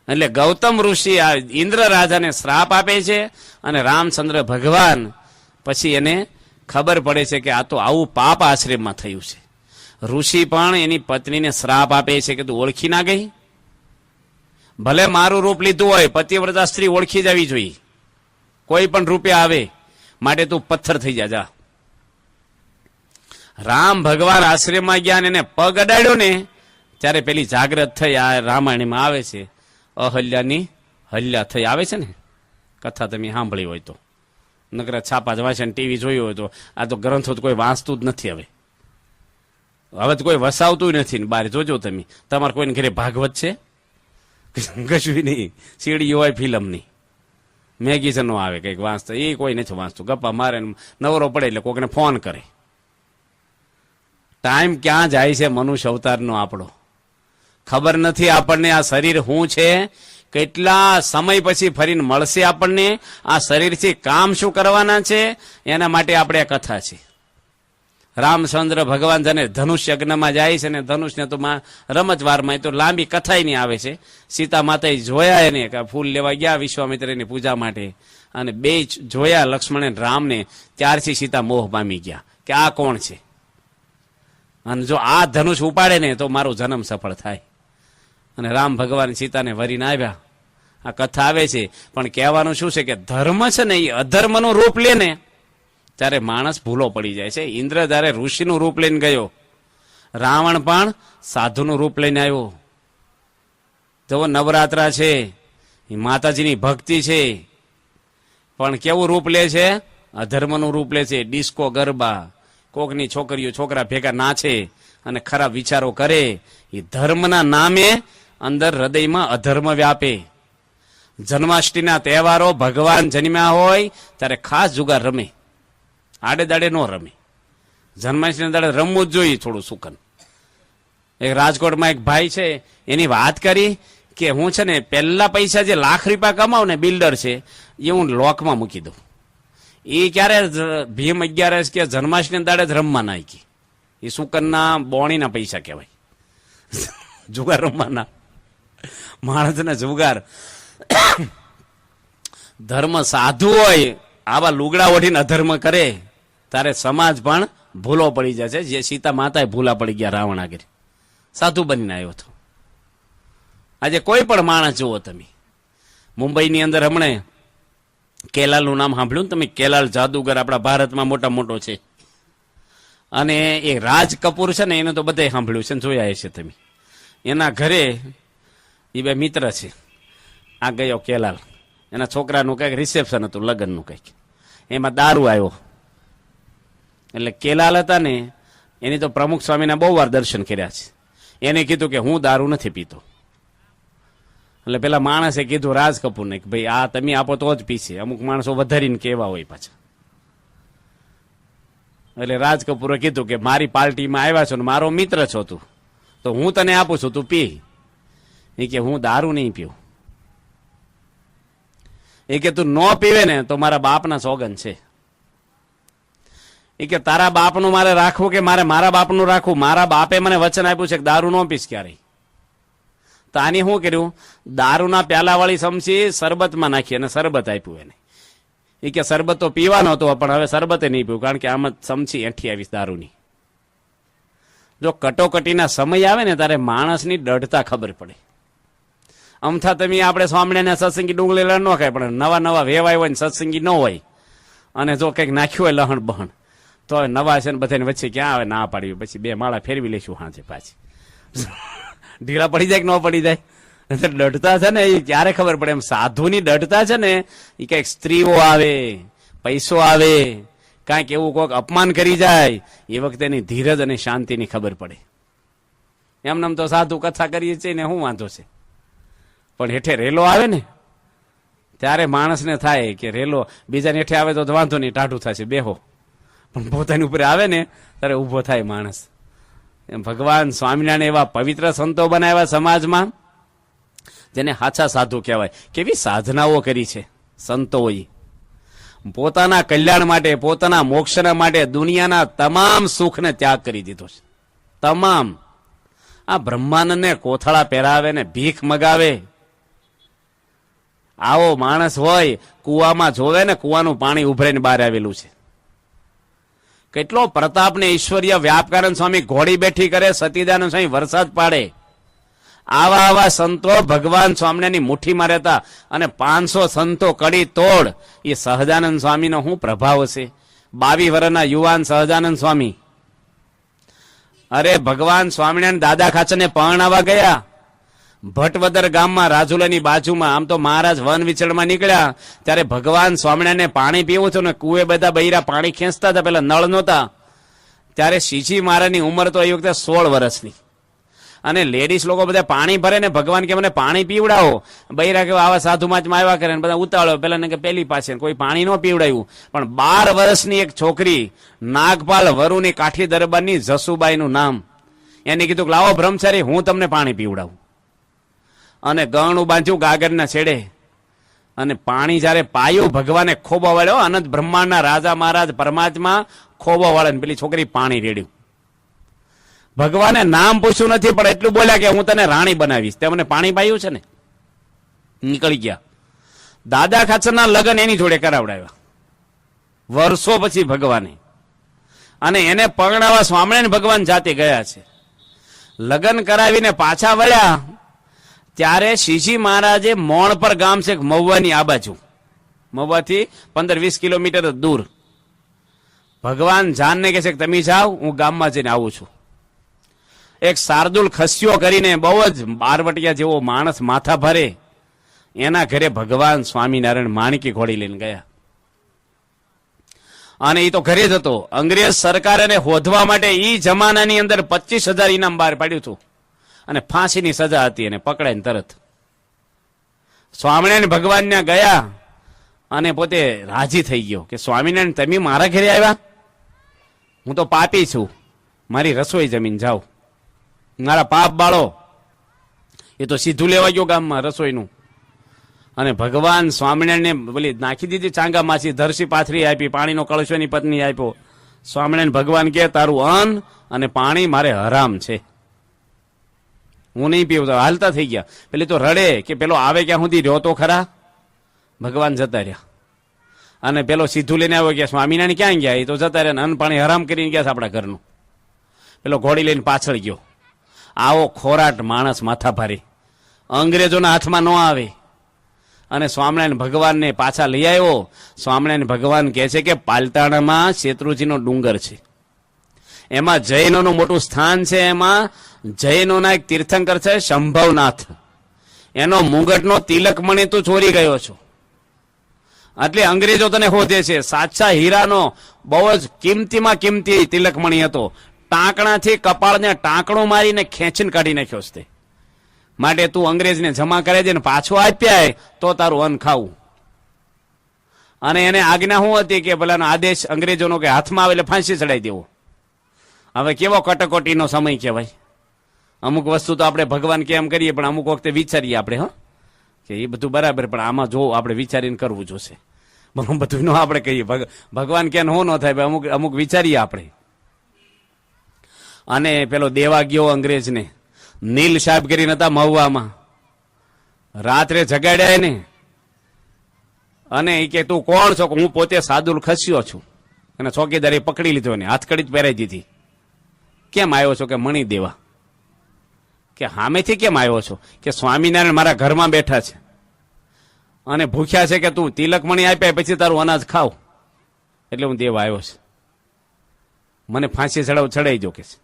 એટલે ગૌતમ ઋષિ આ ઇન્દ્ર રાજાને શ્રાપ આપે છે અને રામચંદ્ર ભગવાન પછી એને ખબર પડે છે કે આ તો આવું પાપ આશ્રમમાં થયું છે. ઋષિ પણ એની પત્નીને શ્રાપ આપે છે કે તું ઓળખી ના ગઈ? ભલે મારું રૂપ લીધું હોય, પતિવ્રતા સ્ત્રી ઓળખી જવી જોઈએ, કોઈ પણ રૂપે આવે, માટે તું પથ્થર થઈ જા. રામ ભગવાન આશ્રમમાં ગયા અને એને પગ અડાડ્યો ને ત્યારે પેલી જાગ્રત થઈ. આ રામાયણમાં આવે છે, અહલ્યાની હલ્યા થઈ આવે છે ને કથા, તમે સાંભળી હોય તો. નકર છાપા જ વાંચે, ટીવી જોયું હોય તો. આ તો ગ્રંથો તો કોઈ વાંચતું જ નથી હવે. હવે તો કોઈ વસાવતું નથી ને બહાર. જોજો તમે, તમારે કોઈને ઘરે ભાગવત છે? કશું નહીં. સીડીઓ હોય ફિલ્મની, મેગેઝીનો આવે કંઈક વાંચતા, એ કોઈ નથી વાંચતું. ગપ્પા મારે, નવરો પડે એટલે કોકને ફોન કરે. ટાઈમ ક્યાં જાય છે મનુષ્ય અવતારનો આપણો, ખબર નથી આપણને. આ શરીર શું છે, કેટલા સમય પછી ફરીને મળશે આપણને, આ શરીરથી કામ શું કરવાના છે, એના માટે આપણે આ કથા છે. રામચંદ્ર ભગવાન જેને ધનુષ યજ્ઞમાં જાય છે ને, ધનુષને તો રમતવારમાં તો લાંબી કથાય નહીં આવે છે. સીતા માતાએ જોયા એને, ફૂલ લેવા ગયા વિશ્વામિત્રની પૂજા માટે, અને 2 જોયા લક્ષ્મણ રામને, ત્યારથી સીતા મોહ પામી ગયા કે આ કોણ છે, અને જો આ ધનુષ ઉપાડે ને તો મારો જન્મ સફળ થાય. અને રામ ભગવાન સીતાને વરીને આવ્યા. આ કથા આવે છે. પણ કહેવાનું શું છે કે ધર્મ છે ને એ અધર્મનું રૂપ લે ને ત્યારે માણસ ભૂલો પડી જાય છે. ઇન્દ્ર જ્યારે ઋષિનું રૂપ લઈને ગયો, રાવણ પણ સાધુનું રૂપ લઈને આવ્યો. જો નવરાત્રા છે, માતાજીની ભક્તિ છે, પણ કેવું રૂપ લે છે? અધર્મનું રૂપ લે છે. ડિસ્કો ગરબા, કોકની છોકરીઓ છોકરા ભેગા નાચે અને ખરાબ વિચારો કરે. એ ધર્મના નામે અંદર હૃદયમાં અધર્મ વ્યાપે. જન્માષ્ટમીના તહેવારો, ભગવાન જન્મ્યા હોય ત્યારે ખાસ જુગાર રમે, આડે દાડે ન રમે. જન્માષ્ટમી દાડે રમવું જ જોઈએ થોડું સુકન. એક રાજકોટમાં એક ભાઈ છે, એની વાત કરી કે હું છે ને પહેલા પૈસા જે લાખ રૂપિયા કમાવ ને, બિલ્ડર છે, એ હું લોકમાં મૂકી દઉં. એ ક્યારે ભીમ 11 કે જન્માષ્ટમી દાડે જ રમવા નાખી. એ સુકનના બોણીના પૈસા કહેવાય, જુગાર રમવાના. માણસને જુગાર. ધર્મ સાધુ હોય આવા લુગડા ઓઢીને અધર્મ કરે ત્યારે સમાજ પણ ભૂલો પડી જાય છે. જે સીતા માતાએ ભૂલા પડી ગયા રાવણ આગળ, સાધુ બનીને આવ્યો હતો. આજે કોઈ પણ માણસ જુઓ તમે, મુંબઈની અંદર હમણે કેલાલનું નામ સાંભળ્યું ને તમે? કેલાલ જાદુગર આપણા ભારતમાં મોટા મોટો છે. અને એ રાજ કપૂર છે ને, એને તો બધાય સાંભળ્યું છે ને જોયા છે તમે. એના ઘરે એ બે મિત્ર છે. આ ગયો કેલાલ, એના છોકરાનું કંઈક રિસેપ્શન હતું, લગ્નનું કંઈક, એમાં દારૂ આવ્યો. એટલે કેલાલ હતા ને, એની તો પ્રમુખ સ્વામીના બહુ વાર દર્શન કર્યા છે. એને કીધું કે હું દારૂ નથી પીતો. એટલે પેલા માણસે કીધું રાજ કપૂરને કે ભાઈ આ તમે આપો તો જ પીશે. અમુક માણસો વધારીને કેવા હોય પાછા. એટલે રાજ કપૂરે કીધું કે મારી પાર્ટીમાં આવ્યા છો ને મારો મિત્ર છો તું, તો હું તને આપું છું, તું પી. એ કે હું દારૂ નહીં પીવું. એ કે તું ન પીવે ને તો મારા બાપના સોગન છે. એ કે તારા બાપનું મારે રાખવું કે મારે મારા બાપનું રાખવું? મારા બાપે મને વચન આપ્યું છે કે દારૂ ન પીશ ક્યારેય. તો આની શું કર્યું? દારૂના પ્યાલાવાળી સમસી શરબતમાં નાખી અને શરબત આપ્યું એને. એ કે શરબત તો પીવાનો હતો પણ હવે શરબતે નહીં પીવું, કારણ કે આમ સમસી એઠી આવીશ દારૂની. જો કટોકટીના સમય આવે ને ત્યારે માણસની દઢતા ખબર પડે. અમથા તમે આપણે સ્વામિનારાયણ સત્સંગી ડુંગળી ન ખાય, પણ નવા નવા વેવાય હોય ને સત્સંગી ન હોય અને જો કંઈક નાખ્યું હોય લહણ બહણ, તો નવા છે ને બધાને વચ્ચે ક્યાં આવે ના પાડવી, પછી બે માળા ફેરવી લઈશું હાંજે પાછી. ઢીલા પડી જાય કે ન પડી જાય? દઢતા છે ને એ ક્યારે ખબર પડે? એમ સાધુની દઢતા છે ને એ કંઈક સ્ત્રીઓ આવે, પૈસો આવે, કાંઈક એવું કોઈક અપમાન કરી જાય, એ વખતે એની ધીરજ અને શાંતિની ખબર પડે. એમને તો સાધુ કથા કરીએ છીએ ને શું વાંધો છે? પણ હેઠે રેલો આવે ને ત્યારે માણસને થાય કે રેલો બીજાને હેઠે આવે તો વાંધો નહીં, ટાઢું થશે બેહો, પણ પોતાની ઉપર આવે ને ત્યારે ઊભો થાય માણસ. એમ ભગવાન સ્વામિનારાયણ એવા પવિત્ર સંતો બનાવ્યા સમાજમાં, જેને હાચા સાધુ કહેવાય. કેવી સાધનાઓ કરી છે સંતોએ! પોતાના કલ્યાણ માટે, પોતાના મોક્ષના માટે દુનિયાના તમામ સુખને ત્યાગ કરી દીધો છે. તમામ. આ બ્રહ્માનંદને કોથળા પહેરાવે ને ભીખ મગાવે. આવો માણસ હોય, કુવામાં જોવે ને કુવાનું પાણી ઉભરાઈને બહાર આવેલું છે. કેટલો પ્રતાપ ને ઐશ્વર્ય! વ્યાપકાનંદ સ્વામી ઘોડી બેઠી કરે, સતીદાનંદ સ્વામી વરસાદ પાડે. આવા આવા સંતો ભગવાન સ્વામિનારાયણની મુઠ્ઠીમાં રહેતા, અને 500 સંતો કડી તોડ. એ સહજાનંદ સ્વામીનો શું પ્રભાવ છે? 22 વર્ષના યુવાન સહજાનંદ સ્વામી, અરે ભગવાન સ્વામિનારાયણ દાદા ખાચરને પરણાવવા ગયા ભટવદર ગામમાં, રાજુલાની બાજુમાં. આમ તો મહારાજ વન વિચરણમાં નીકળ્યા ત્યારે ભગવાન સ્વામિનારાયણને પાણી પીવું હતું ને કુએ બધા બૈરા પાણી ખેંચતા હતા, પેલા નળ નહોતા. ત્યારે શ્રીજી મહારાજની ઉંમર તો એ વખતે 16 વર્ષની, અને લેડીઝ લોકો બધા પાણી ભરે ને ભગવાન કે મને પાણી પીવડાવો. બૈરા કે આવા સાધુ માચમાં આવ્યા કરે ને બધા ઉતાવળો, પેલા ને કે પેલી પાસે કોઈ પાણી ન પીવડાવ્યું. પણ 12 વર્ષની એક છોકરી, નાગપાલ વરુની કાઠી દરબારની જસુબાઈનું નામ, એને કીધું કે લાવો બ્રહ્મચારી હું તમને પાણી પીવડાવું. અને ગણું બાંધ્યું ગાગરના છેડે, અને પાણી જયારે પાયું ભગવાને ખોબો વાળ્યો. અનંત બ્રહ્માંડના રાજા મહારાજ પરમાત્મા ખોબો વાળે પેલી છોકરી પાણી રેડ્યું. ભગવાને નામ પૂછ્યું નથી, પણ એટલું બોલ્યા કે હું તને રાણી બનાવીશ. તે મને પાણી પાયું છે ને, નીકળી ગયા. દાદા ખાચરના લગ્ન એની જોડે કરાવડાવ્યા વર્ષો પછી ભગવાને, અને એને પરણાવવા સ્વામિનારાયણ ભગવાન જાતે ગયા છે. લગ્ન કરાવીને પાછા વળ્યા ત્યારે શ્રીજી મહારાજે મોણ પર ગામ છે મહુવાની આ બાજુ, મહુવાથી 15-20 કિલોમીટર દૂર. ભગવાન જાનને કહે છે કે તમે જાઓ, હું ગામમાં જઈને આવું છું. એક શાર્દુલ ખસ્યો કરીને બહુ જ બારવટિયા જેવો માણસ, માથા ભરે, એના ઘરે ભગવાન સ્વામિનારાયણ માણકી ઘોડી લઈને ગયા. અને એ તો ઘરે જ હતો. અંગ્રેજ સરકાર એને હોધવા માટે એ જમાનાની અંદર 25,000 ઇનામ બહાર પાડ્યું હતું, અને ફાંસીની સજા હતી, અને પકડાઈને તરત સ્વામિનારાયણ ભગવાન ત્યાં ગયા અને પોતે રાજી થઈ ગયો કે સ્વામિનારાયણ તમે મારા ઘરે આવ્યા, હું તો પાપી છું, મારી રસોઈ જમીન જાઓ, મારા પાપ બાળો. એ તો સીધું લેવા ગયો ગામમાં રસોઈનું, અને ભગવાન સ્વામિનારાયણને બોલી નાખી દીધી ચાંગા માછી, ધરસી પાથરી આપી, પાણીનો કળશોની પત્ની આપ્યો. સ્વામિનારાયણ ભગવાન કે તારું અન્ન અને પાણી મારે હરામ છે, હું નહીં પીવું. હાલતા થઈ ગયા. પેલી તો રડે કે પેલો આવે ક્યાં સુધી રહ્યો તો ખરા. ભગવાન જતા રહ્યા. અને પેલો સીધું લઈને આવ્યો કે સ્વામિનારાયણ ક્યાં ગયા? એ તો જતા રહ્યા. અન્ન પાણી હરામ કરીને ગયા છે આપણા ઘરનું. પેલો ઘોડી લઈને પાછળ ગયો. આવો ખોરાટ માણસ માથા ભારે અંગ્રેજોના હાથમાં ન આવે. અને સ્વામિનારાયણ ભગવાનને પાછા લઈ આવ્યો. સ્વામિનારાયણ ભગવાન કહે છે કે પાલતાણામાં શેત્રુજીનો ડુંગર છે, એમાં જૈનોનું મોટું સ્થાન છે. એમાં જૈનોના એક તીર્થંકર છે શંભવનાથ, એનો મુંગટનો તિલકમણી તું ચોરી ગયો છો. એટલે અંગ્રેજો તને શોધે છે. સાચા હીરાનો બહુ જ કિંમતીમાં કિંમતી તિલકમણી હતો. ટાંકણાથી કપાળને ટાંકણું મારીને ખેંચીને કાઢી નાખ્યો છે. માટે તું અંગ્રેજને જમા કરે છે ને પાછો આપ્યા તો તારું અન્ન ખાવું. અને એને આજ્ઞા શું હતી કે પેલાનો આદેશ અંગ્રેજોનો કે હાથમાં આવે એટલે ફાંસી ચડાવી દેવો. હવે કેવો કટોકટીનો સમય કહેવાય. અમુક વસ્તુ તો આપણે ભગવાન કેમ કરીએ પણ અમુક વખતે વિચારીએ આપણે, હા, કે એ બધું બરાબર, પણ આમાં જો આપણે વિચારીને કરવું જોશે. બધું ન આપણે કહીએ ભગવાન ક્યાં હો ન થાય, અમુક વિચારીએ આપણે. અને પેલો દેવા ગયો અંગ્રેજને, નીલ સાહેબ કરીને હતા મહુવામાં, રાત્રે જગાડ્યા ને. અને એ કે તું કોણ છો? હું પોતે સાદુલ ખસ્યો છું. અને ચોકીદારે પકડી લીધો ને હાથકડી જ પહેરાઈ દીધી. કેમ આવ્યો છો? કે મણી દેવા. કે સામેથી કેમ આવ્યો છો? કે સ્વામિનારાયણ મારા ઘરમાં બેઠા છે અને ભૂખ્યા છે કે તું તિલકમણી આપ્યા પછી તારું અનાજ ખાવ, એટલે હું દેવા આવ્યો છે. મને ફાંસી ચડાવી દો કે છે.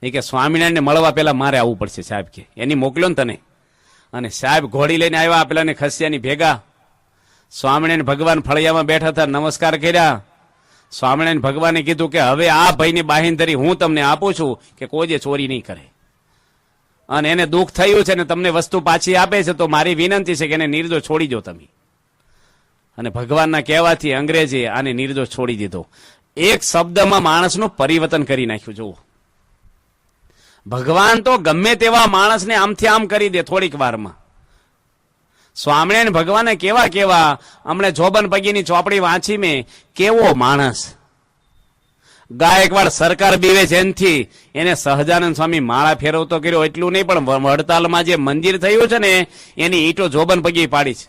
એ કે સ્વામિનારાયણને મળવા પહેલા મારે આવવું પડશે સાહેબ, કે એની મોકલ્યો ને તને. અને સાહેબ ઘોડી લઈને આવ્યા પેલાને ખસિયાની ભેગા. સ્વામિનારાયણ ભગવાન ફળિયામાં બેઠા હતા, નમસ્કાર કર્યા. સ્વામિનારાયણ ભગવાને કીધું કે હવે આ ભાઈની બાહેંધરી હું તમને આપું છું કે કોઈ જે ચોરી નહીં કરે. અને એને દુઃખ થયું છે ને તમને વસ્તુ પાછી આપે છે, તો મારી વિનંતી છે કે એને નિર્દોષ છોડી દો તમે. અને ભગવાનના કહેવાથી અંગ્રેજે આને નિર્દોષ છોડી દીધો. એક શબ્દમાં માણસનું પરિવર્તન કરી નાખ્યું. જુઓ, ભગવાન તો ગમે તેવા માણસને આમથી આમ કરી દે થોડીક વારમાં. સ્વામિનારાયણ ભગવાને કેવા કેવા, હમણે જોબન પગીની ચોપડી વાંચી મેં, કેવો માણસ. ગાયકવાડ સરકાર બીવે જેનથી એને સહજાનંદ સ્વામી માળા ફેરવતો કર્યો. એટલું નહીં, પણ વડતાલમાં જે મંદિર થયું છે ને એની ઈંટો જોબન પગી પાડી છે.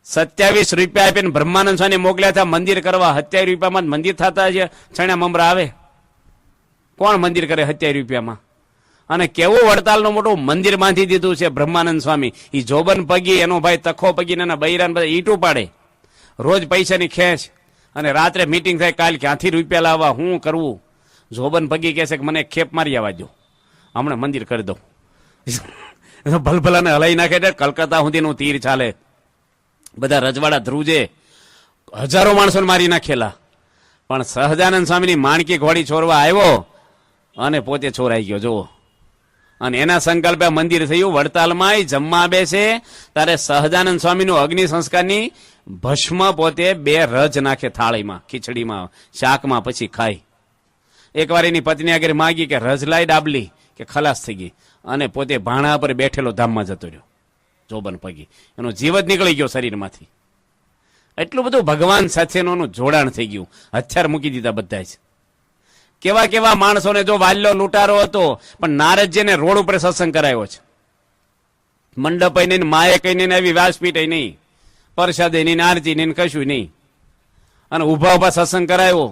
27 રૂપિયા આપીને બ્રહ્માનંદ સ્વામી મોકલ્યા હતા મંદિર કરવા. 27 રૂપિયામાં જ મંદિર થતા છે? છણા મમરા આવે. કોણ મંદિર કરે 27 રૂપિયામાં? અને કેવું વડતાલનું મોટું મંદિર બાંધી દીધું છે બ્રહ્માનંદ સ્વામી. એ જોબન પગી, એનો ભાઈ તખો પગી, એના બૈરાન બધા ઈંટું પાડે. રોજ પૈસાની ખેંચ. અને રાત્રે મીટિંગ થાય, કાલ ક્યાંથી રૂપિયા લાવવા, શું કરવું? જોબન પગી કહે છે કે મને ખેપ મારી આવવા દો, હમણાં મંદિર કરી દઉં. ભલભલાને હલાઈ નાખે છે. કલકત્તા સુધીનું તીર ચાલે. બધા રજવાડા ધ્રુજે, હજારો માણસોને મારી નાખેલા. પણ સહજાનંદ સ્વામીની માણકી ઘોડી છોરવા આવ્યો અને પોતે છોરાઈ ગયો. જુઓ, અને એના સંકલ્પે મંદિર થયું. વડતાલમાં જમવા બેસે ત્યારે સહજાનંદ સ્વામીનું અગ્નિ સંસ્કારની ભસ્મ પોતે 2 રજ નાખે થાળીમાં, ખીચડીમાં, શાકમાં, પછી ખાય. એકવાર એની પત્ની આગળ માગી કે રજ લાઈ ડાબલી, કે ખલાસ થઈ ગઈ. અને પોતે ભાણા પર બેઠેલો ધામમાં જતો રહ્યો. જોબન પગી એનો જીવ જ નીકળી ગયો શરીરમાંથી. એટલું બધું ભગવાન સાથેનું જોડાણ થઈ ગયું. હથિયાર મૂકી દીધા બધા જ. કેવા કેવા માણસોને જો વાલ્યો લૂંટારો હતો, પણ નારદજીને રોડ ઉપર સત્સંગ કરાયો છે. મંડપ નહીં, માએ કઈ નહીં, આવી વ્યાસપીઠ નહીં, પ્રસાદ નહીં, આરતી નહીં, કશું નહીં. અને ઉભા ઉભા સત્સંગ કરાયો.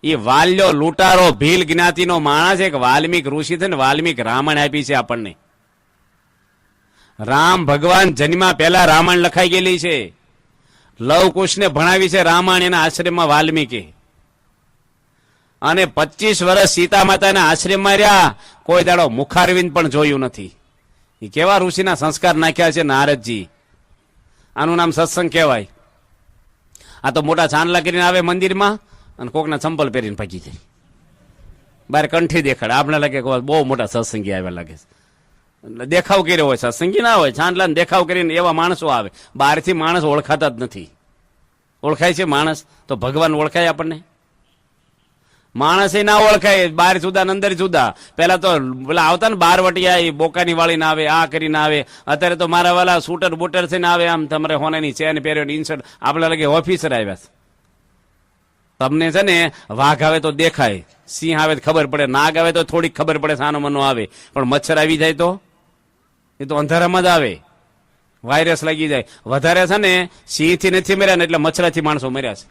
એ વાલ્યો લૂંટારો ભીલ જ્ઞાતિનો માણસ એક વાલ્મીક ઋષિ છે ને વાલ્મીક રામાયણ આપી છે આપણને. રામ ભગવાન જન્મ્યા પહેલા રામાયણ લખાઈ ગયેલી છે. લવ કુશને ભણાવી છે રામાયણ એના આશ્રમમાં વાલ્મીકી. અને 25 વર્ષ સીતા માતાના આશ્રમમાં રહ્યા, કોઈ દાડો મુખારવિંદ પણ જોયું નથી. એ કેવા ઋષિના સંસ્કાર નાખ્યા છે નારદજી. આનું નામ સત્સંગ કહેવાય. આ તો મોટા ચાંદલા કરીને આવે મંદિરમાં અને કોકના ચંપલ પહેરીને ભાગી જાય. બહાર કંઠી દેખાડે. આપણે લાગે બહુ મોટા સત્સંગી આવ્યા લાગે છે. દેખાવ કર્યો હોય, સત્સંગી ના હોય, ચાંદલાને દેખાવ કરીને એવા માણસો આવે. બહારથી માણસ ઓળખાતા જ નથી. ઓળખાય છે માણસ તો ભગવાન ઓળખાય આપણને? માણસ ના ઓળખાય. બહાર જુદા અંદર જુદા. પેલા તો પેલા આવતા ને બારવટિયા, એ બોકાની વાળી ના આવે, આ કરીને આવે. અત્યારે તો મારા વાલા શૂટર બુટર થઈને આવે. આમ તમારે હોનાની ચેન પહેર્યો, ઇન્સર્ટ. આપણે લાગે ઓફિસર આવ્યા છે. તમને છે ને વાઘ આવે તો દેખાય, સિંહ આવે તો ખબર પડે, નાગ આવે તો થોડીક ખબર પડે, સાનો મનો આવે, પણ મચ્છર આવી જાય તો એ તો અંધારામાં જ આવે, વાયરસ લાગી જાય. વધારે છે ને સિંહથી નથી મર્યા ને એટલે મચ્છરાથી માણસો મર્યા છે.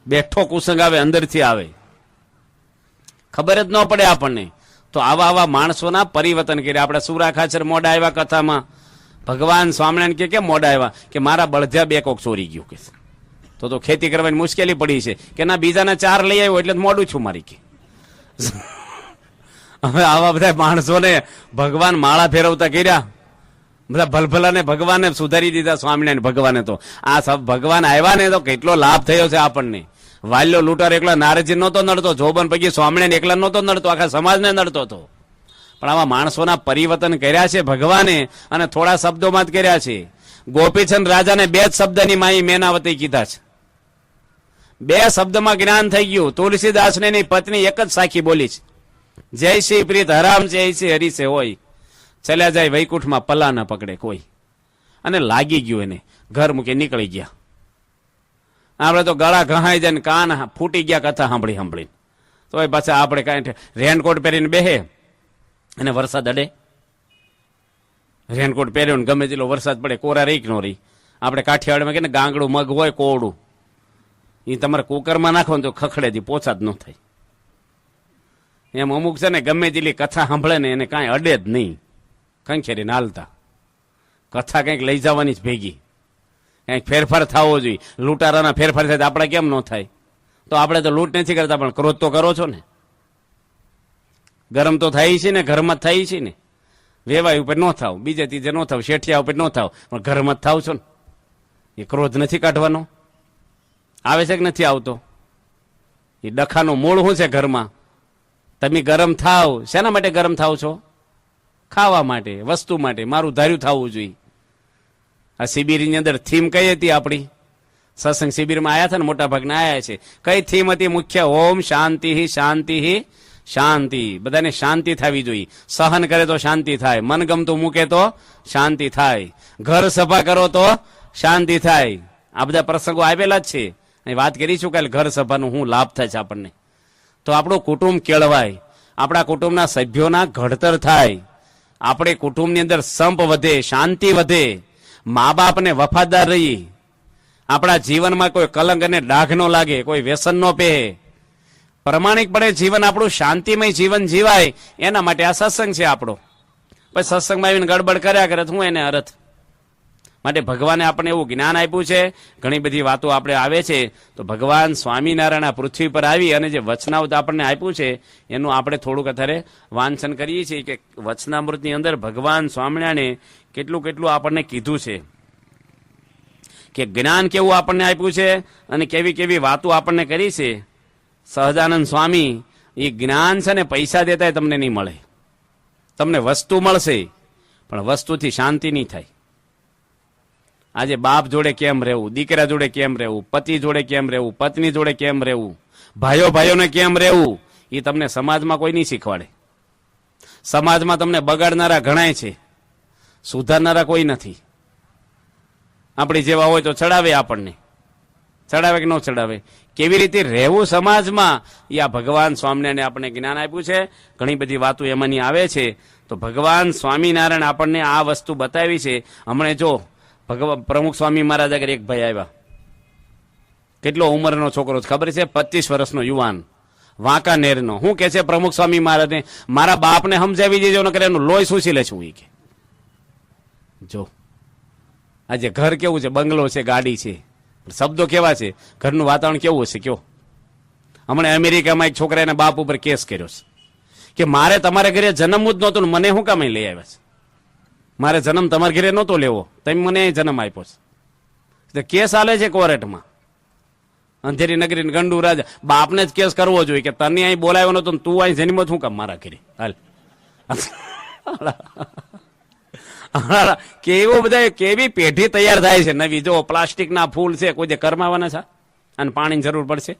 બેઠો કુસંગ આવે, અંદરથી આવે, ખબર જ ન પડે આપણને. તો આવા માણસોના પરિવર્તન કર્યા. આપણે સુરા ખાચર મોડા આવ્યા કથામાં, ભગવાન સ્વામિનારાયણ કે કેમ મોડા આવ્યા? કે મારા બળધ્યા 2 કોક ચોરી ગયું કે તો ખેતી કરવાની મુશ્કેલી પડી છે કે ના, બીજાના 4 લઈ આવ્યો એટલે મોડું છું મારી કે. હવે આવા બધા માણસોને ભગવાન માળા ફેરવતા કર્યા, બધા ભલભલાને ભગવાને સુધારી દીધા. સ્વામિનારાયણ ભગવાને તો આ ભગવાન આવ્યા ને તો કેટલો લાભ થયો છે આપણને. વાલ્યો લૂંટાર એકલા નારદજી નહોતો નડતો, જોબન પૈકી સ્વામિનારાયણ એકલા નહોતો નડતો, આખા સમાજને નડતો હતો. પણ આવા માણસોના પરિવર્તન કર્યા છે ભગવાને, અને થોડા શબ્દોમાં જ કર્યા છે. ગોપીચંદ રાજાને 2 જ શબ્દની માઈ મેનાવતી કીધા છે. 2 શબ્દમાં જ્ઞાન થઈ ગયું. તુલસીદાસને એની પત્ની એક જ સાખી બોલી છે, જય શ્રી પ્રીત હરામ જય શ્રી હરિ છે હોય, ચલ્યા જાય વૈકુંઠમાં પલ્લા ન પકડે કોઈ. અને લાગી ગયું એને, ઘર મૂકી નીકળી ગયા. આપણે તો ગળા ઘહાઈ જાય ને કાન ફૂટી ગયા કથા સાંભળી. તો એ પાછા આપણે કાંઈ રેનકોટ પહેરીને બેહે અને વરસાદ અડે. રેનકોટ પહેર્યો ને ગમે તેટલો વરસાદ પડે, કોરા રહી કે ન રહી. આપણે કાઠિયાવાડમાં કે ને ગાંગડું મગ હોય કોવડું, એ તમારે કુકરમાં નાખો ને તો ખખડેથી પોછા જ ન થાય. એમ અમુક છે ને ગમે તેટલી કથા સાંભળે ને એને કાંઈ અડે જ નહીં, કંખેરીને હાલતા. કથા કંઈક લઈ જવાની જ ભેગી, કંઈક ફેરફાર થવો જોઈએ. લૂંટારાના ફેરફાર થાય તો આપણે કેમ ન થાય? તો આપણે તો લૂંટ નથી કરતા, પણ ક્રોધ તો કરો છો ને. ગરમ તો થાય છે ને, ઘરમાં જ થાય છે ને. વેવાય ઉપર ન થાવ, બીજે ત્રીજે ન થાવ, શેઠિયા ઉપર ન થાવ, પણ ઘરમાં જ થાવ છો ને. એ ક્રોધ નથી કાઢવાનો. આવે છે કે નથી આવતો? એ ડખાનું મૂળ શું છે ઘરમાં? તમે ગરમ થાવ, શેના માટે ગરમ થાવ છો? ખાવા માટે, વસ્તુ માટે. મારું ધાર્યું થવું જોઈએ. આ શિબિરની અંદર થીમ કઈ હતી આપણી? સત્સંગ શિબિરમાં આવ્યા હતા ને, મોટા ભાગના આવ્યા છે. કઈ થીમ હતી મુખ્ય? ઓમ શાંતિ શાંતિ શાંતિ. બધાને શાંતિ થવી જોઈએ. સહન કરે તો શાંતિ થાય, મનગમતું મૂકે તો શાંતિ થાય, ઘર સભા કરો તો શાંતિ થાય. આ બધા પ્રસંગો આવેલા જ છે. અહીં વાત કરીશું કાલે ઘર સભાનો શું લાભ થાય છે આપણને. તો આપણું કુટુંબ કેળવાય, આપણા કુટુંબના સભ્યોના ઘડતર થાય, આપણે કુટુંબની અંદર સંપ વધે, શાંતિ વધે, મા બાપને વફાદાર રહી, આપણા જીવનમાં કોઈ કલંક અને ડાઘ ન લાગે, કોઈ વ્યસન ન પહે, પ્રમાણિકપણે જીવન આપણું શાંતિમય જીવન જીવાય. એના માટે આ સત્સંગ છે આપણો. પછી સત્સંગમાં આવીને ગડબડ કર્યા કરે તો હું એને અરથ. માટે ભગવાને આપણને એવું જ્ઞાન આપ્યું છે. ઘણી બધી વાતો આપણે આવે છે. તો ભગવાન સ્વામિનારાયણ આ પૃથ્વી પર આવી અને જે વચનામૃત આપણને આપ્યું છે એનું આપણે થોડુંક અત્યારે વાંચન કરીએ છીએ કે વચનામૃતની અંદર ભગવાન સ્વામિનારાયણે કેટલું આપણને કીધું છે, કે જ્ઞાન કેવું આપણને આપ્યું છે અને કેવી વાતો આપણને કરી છે. સહજાનંદ સ્વામી, એ જ્ઞાન છે ને પૈસા દેતા તમને નહીં મળે. તમને વસ્તુ મળશે પણ વસ્તુથી શાંતિ નહીં થાય. આજે બાપ જોડે કેમ રહેવું, દીકરા જોડે કેમ રહેવું, પતિ જોડે કેમ રહેવું, પત્ની જોડે કેમ રહેવું, ભાઈઓને કેમ રહેવું, એ તમને સમાજમાં કોઈ નહીં શીખવાડે. સમાજમાં તમને બગાડનારા ઘણાય છે, સુધારનારા કોઈ નથી. આપણી જેવા હોય તો ચડાવે, આપણને ચડાવે કે ન ચડાવે. કેવી રીતે રહેવું સમાજમાં, એ આ ભગવાન સ્વામિનારાયણે આપણને જ્ઞાન આપ્યું છે. ઘણી બધી વાતો એમાંની આવે છે. તો ભગવાન સ્વામિનારાયણ આપણને આ વસ્તુ બતાવી છે. હમણાં જો પ્રમુખ સ્વામી મહારાજ આગળ એક ભાઈ આવ્યા, કેટલો ઉંમરનો છોકરો ખબર છે, 25 વર્ષનો યુવાન, વાંકાનેરનો. શું કે છે પ્રમુખ સ્વામી મહારાજને? મારા બાપને સમજાવી દેજો, ન કરે એનું લોહી શોષી લેશું. એ કે જો આજે ઘર કેવું છે, બંગલો છે, ગાડી છે, શબ્દો કેવા છે, ઘરનું વાતાવરણ કેવું હશે કયો? હમણાં અમેરિકામાં એક છોકરાના બાપ ઉપર કેસ કર્યો છે કે મારે તમારે ઘરે જન્મવું જ નહોતું, મને શું કામ લઈ આવ્યા છે? મારે જન્મ તમારા ઘરે નહોતો લેવો, તમે મને જન્મ આપ્યો છે. કેસ હાલે છે કોર્ટમાં. અંધેરી નગરી ગંડુ રાજા, બાપને જ કેસ કરવો જોઈએ કે તને અહીં બોલાવ્યો નતો, તું અહીં જન્મ શું કામ મારા ઘરે? હાલ કેવું બધા કેવી પેઢી તૈયાર થાય છે નવી. જો પ્લાસ્ટિકના ફૂલ છે, કોઈ જે કરમાવાના છે અને પાણીની જરૂર પડશે.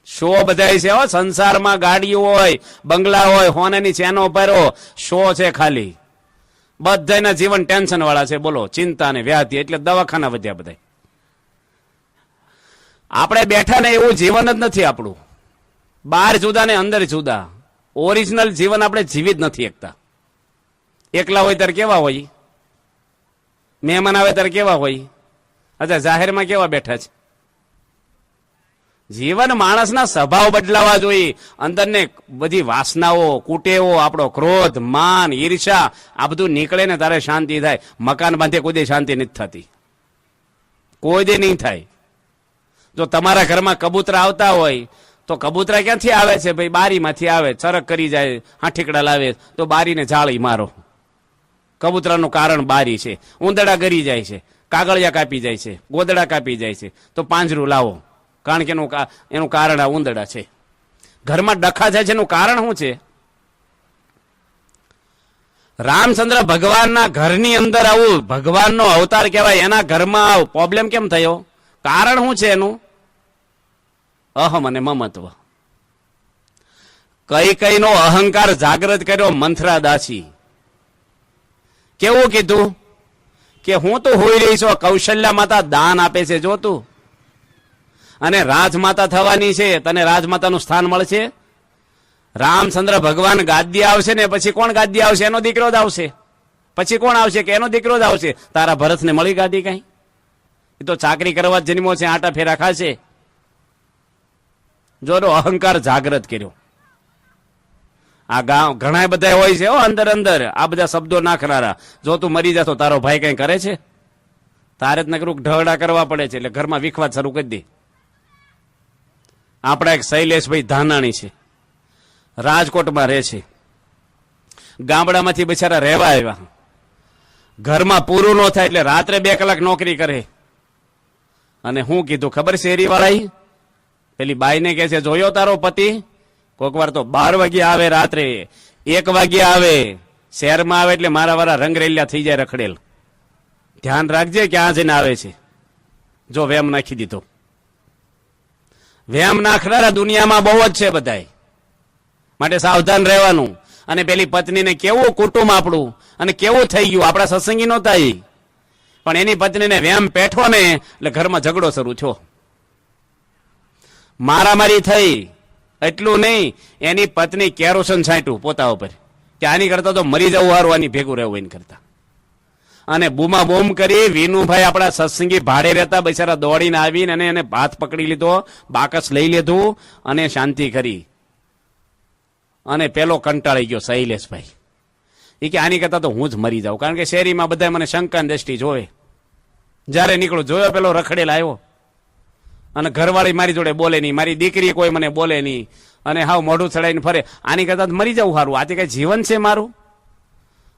શો બધાય છે સંસારમાં. ગાડીઓ હોય, બંગલા હોય, હોનાની ચેનો પહેરો, શો છે ખાલી. બધાના જીવન ટેન્શન વાળા છે. બોલો, ચિંતા ને વ્યાધિ એટલે દવાખાના વધ્યા બધા. આપણે બેઠા ને એવું જીવન જ નથી આપણું. બહાર જુદા ને અંદર જુદા. ઓરિજિનલ જીવન આપણે જીવી જ નથી શકતા. એકલા હોય ત્યારે કેવા હોય, મહેમાન આવે ત્યારે કેવા હોય, અચ્છા જાહેરમાં કેવા બેઠા છે. જીવન માણસના સ્વભાવ બદલાવા જોઈએ. અંદરને બધી વાસનાઓ, કુટેવો, આપણો ક્રોધ, માન, ઈર્ષા આ બધું નીકળે ને તારે શાંતિ થાય. મકાન બાંધે કોઈ દે શાંતિ નથી થતી, કોઈ દે નહીં થાય. જો તમારા ઘરમાં કબૂતરા આવતા હોય તો કબૂતરા ક્યાંથી આવે છે ભાઈ? બારીમાંથી આવે, ચરક કરી જાય, હાંઠીકડા લાવે તો બારીને જાળી મારો. કબૂતરાનું કારણ બારી છે. ઉંદરડા ગરી જાય છે, કાગળિયા કાપી જાય છે, ગોદડા કાપી જાય છે તો પાંજરું લાવો, કારણ કે એનું કારણ આ ઉંદરડા છે. ઘરમાં ડખા થાય છે એનું કારણ શું છે? રામચંદ્ર ભગવાનના ઘરની અંદર આવું ભગવાનનો અવતાર કહેવાય, એના ઘરમાં પ્રોબ્લેમ કેમ થયો? કારણ શું છે એનું? અહમ અને મમત્વ. કઈ કઈનો અહંકાર જાગૃત કર્યો મંથરા દાસી. કેવું કીધું કે હું તો હોઈ રહી છું, કૌશલ્યા માતા દાન આપે છે જો તું, અને રાજમાતા થવાની છે, તને રાજમાતાનું સ્થાન મળશે. રામચંદ્ર ભગવાન ગાદી આવશે ને પછી કોણ ગાદી આવશે? એનો દીકરો જ આવશે. પછી કોણ આવશે? કે એનો દીકરો જ આવશે. તારા ભરતને મળી ગાદી કઈ? એ તો ચાકરી કરવા જન્મો છે, આટા ફેરા ખાશે. જોનો અહંકાર જાગૃત કર્યો. આ ગામ ઘણા બધા હોય છે અંદર અંદર આ બધા શબ્દો નાખનારા. જો તું મરી જા તો તારો ભાઈ કઈ કરે છે? તારે જ નકરું ઢગડા કરવા પડે છે, એટલે ઘરમાં વિખવાદ શરૂ કરી દે. આપણા એક શૈલેષભાઈ ધાનાણી છે, રાજકોટમાં રહે છે. ગામડામાંથી બિચારા રહેવા આવ્યા. ઘરમાં પૂરું ન થાય એટલે રાત્રે 2 કલાક નોકરી કરે. અને હું કીધું ખબર શેરીવાળા પેલી બાઈને કહે છે, જોયો તારો પતિ? કોઈક વાર તો 12 વાગે આવે, રાત્રે 1 વાગે આવે. શહેરમાં આવે એટલે મારા વાળા રંગરેલિયા થઈ જાય રખડેલ. ધ્યાન રાખજે ક્યાં જઈને આવે છે. જો વેમ નાખી દીધો. વેમ નાખનારા દુનિયામાં બહુ જ છે બધાય, માટે સાવધાન રહેવાનું. અને પેલી પત્નીને કેવું કુટુંબ આપણું અને કેવું થઈ ગયું. આપણા સત્સંગી નહોતા એ, પણ એની પત્નીને વેમ પેઠો ને એટલે ઘરમાં ઝઘડો શરૂ થયો, મારામારી થઈ. એટલું નહીં, એની પત્ની કેરોસન છાંટ્યું પોતા ઉપર કે આની કરતા તો મરી જવું હારું, આની ભેગું રહેવું એની કરતા. અને બૂમા બૂમ કરી. વિનુભાઈ આપણા સત્સંગી ભાડે રહેતા, બિચારા દોડીને આવીને અને એને હાથ પકડી લીધો, બાકસ લઈ લીધું અને શાંતિ કરી. અને પેલો કંટાળી ગયો શૈલેષભાઈ. એ કે આની કરતા તો હું જ મરી જાઉં, કારણ કે શેરીમાં બધા મને શંકા દ્રષ્ટિ જોવે. જયારે નીકળું જોયો પેલો રખડેલ આવ્યો, અને ઘરવાળી મારી જોડે બોલે નહીં, મારી દીકરી કોઈ મને બોલે નહીં, અને હાવ મોઢું ચડાવીને ફરે. આની કરતા મરી જવું સારું, આ તે કઈ જીવન છે મારું?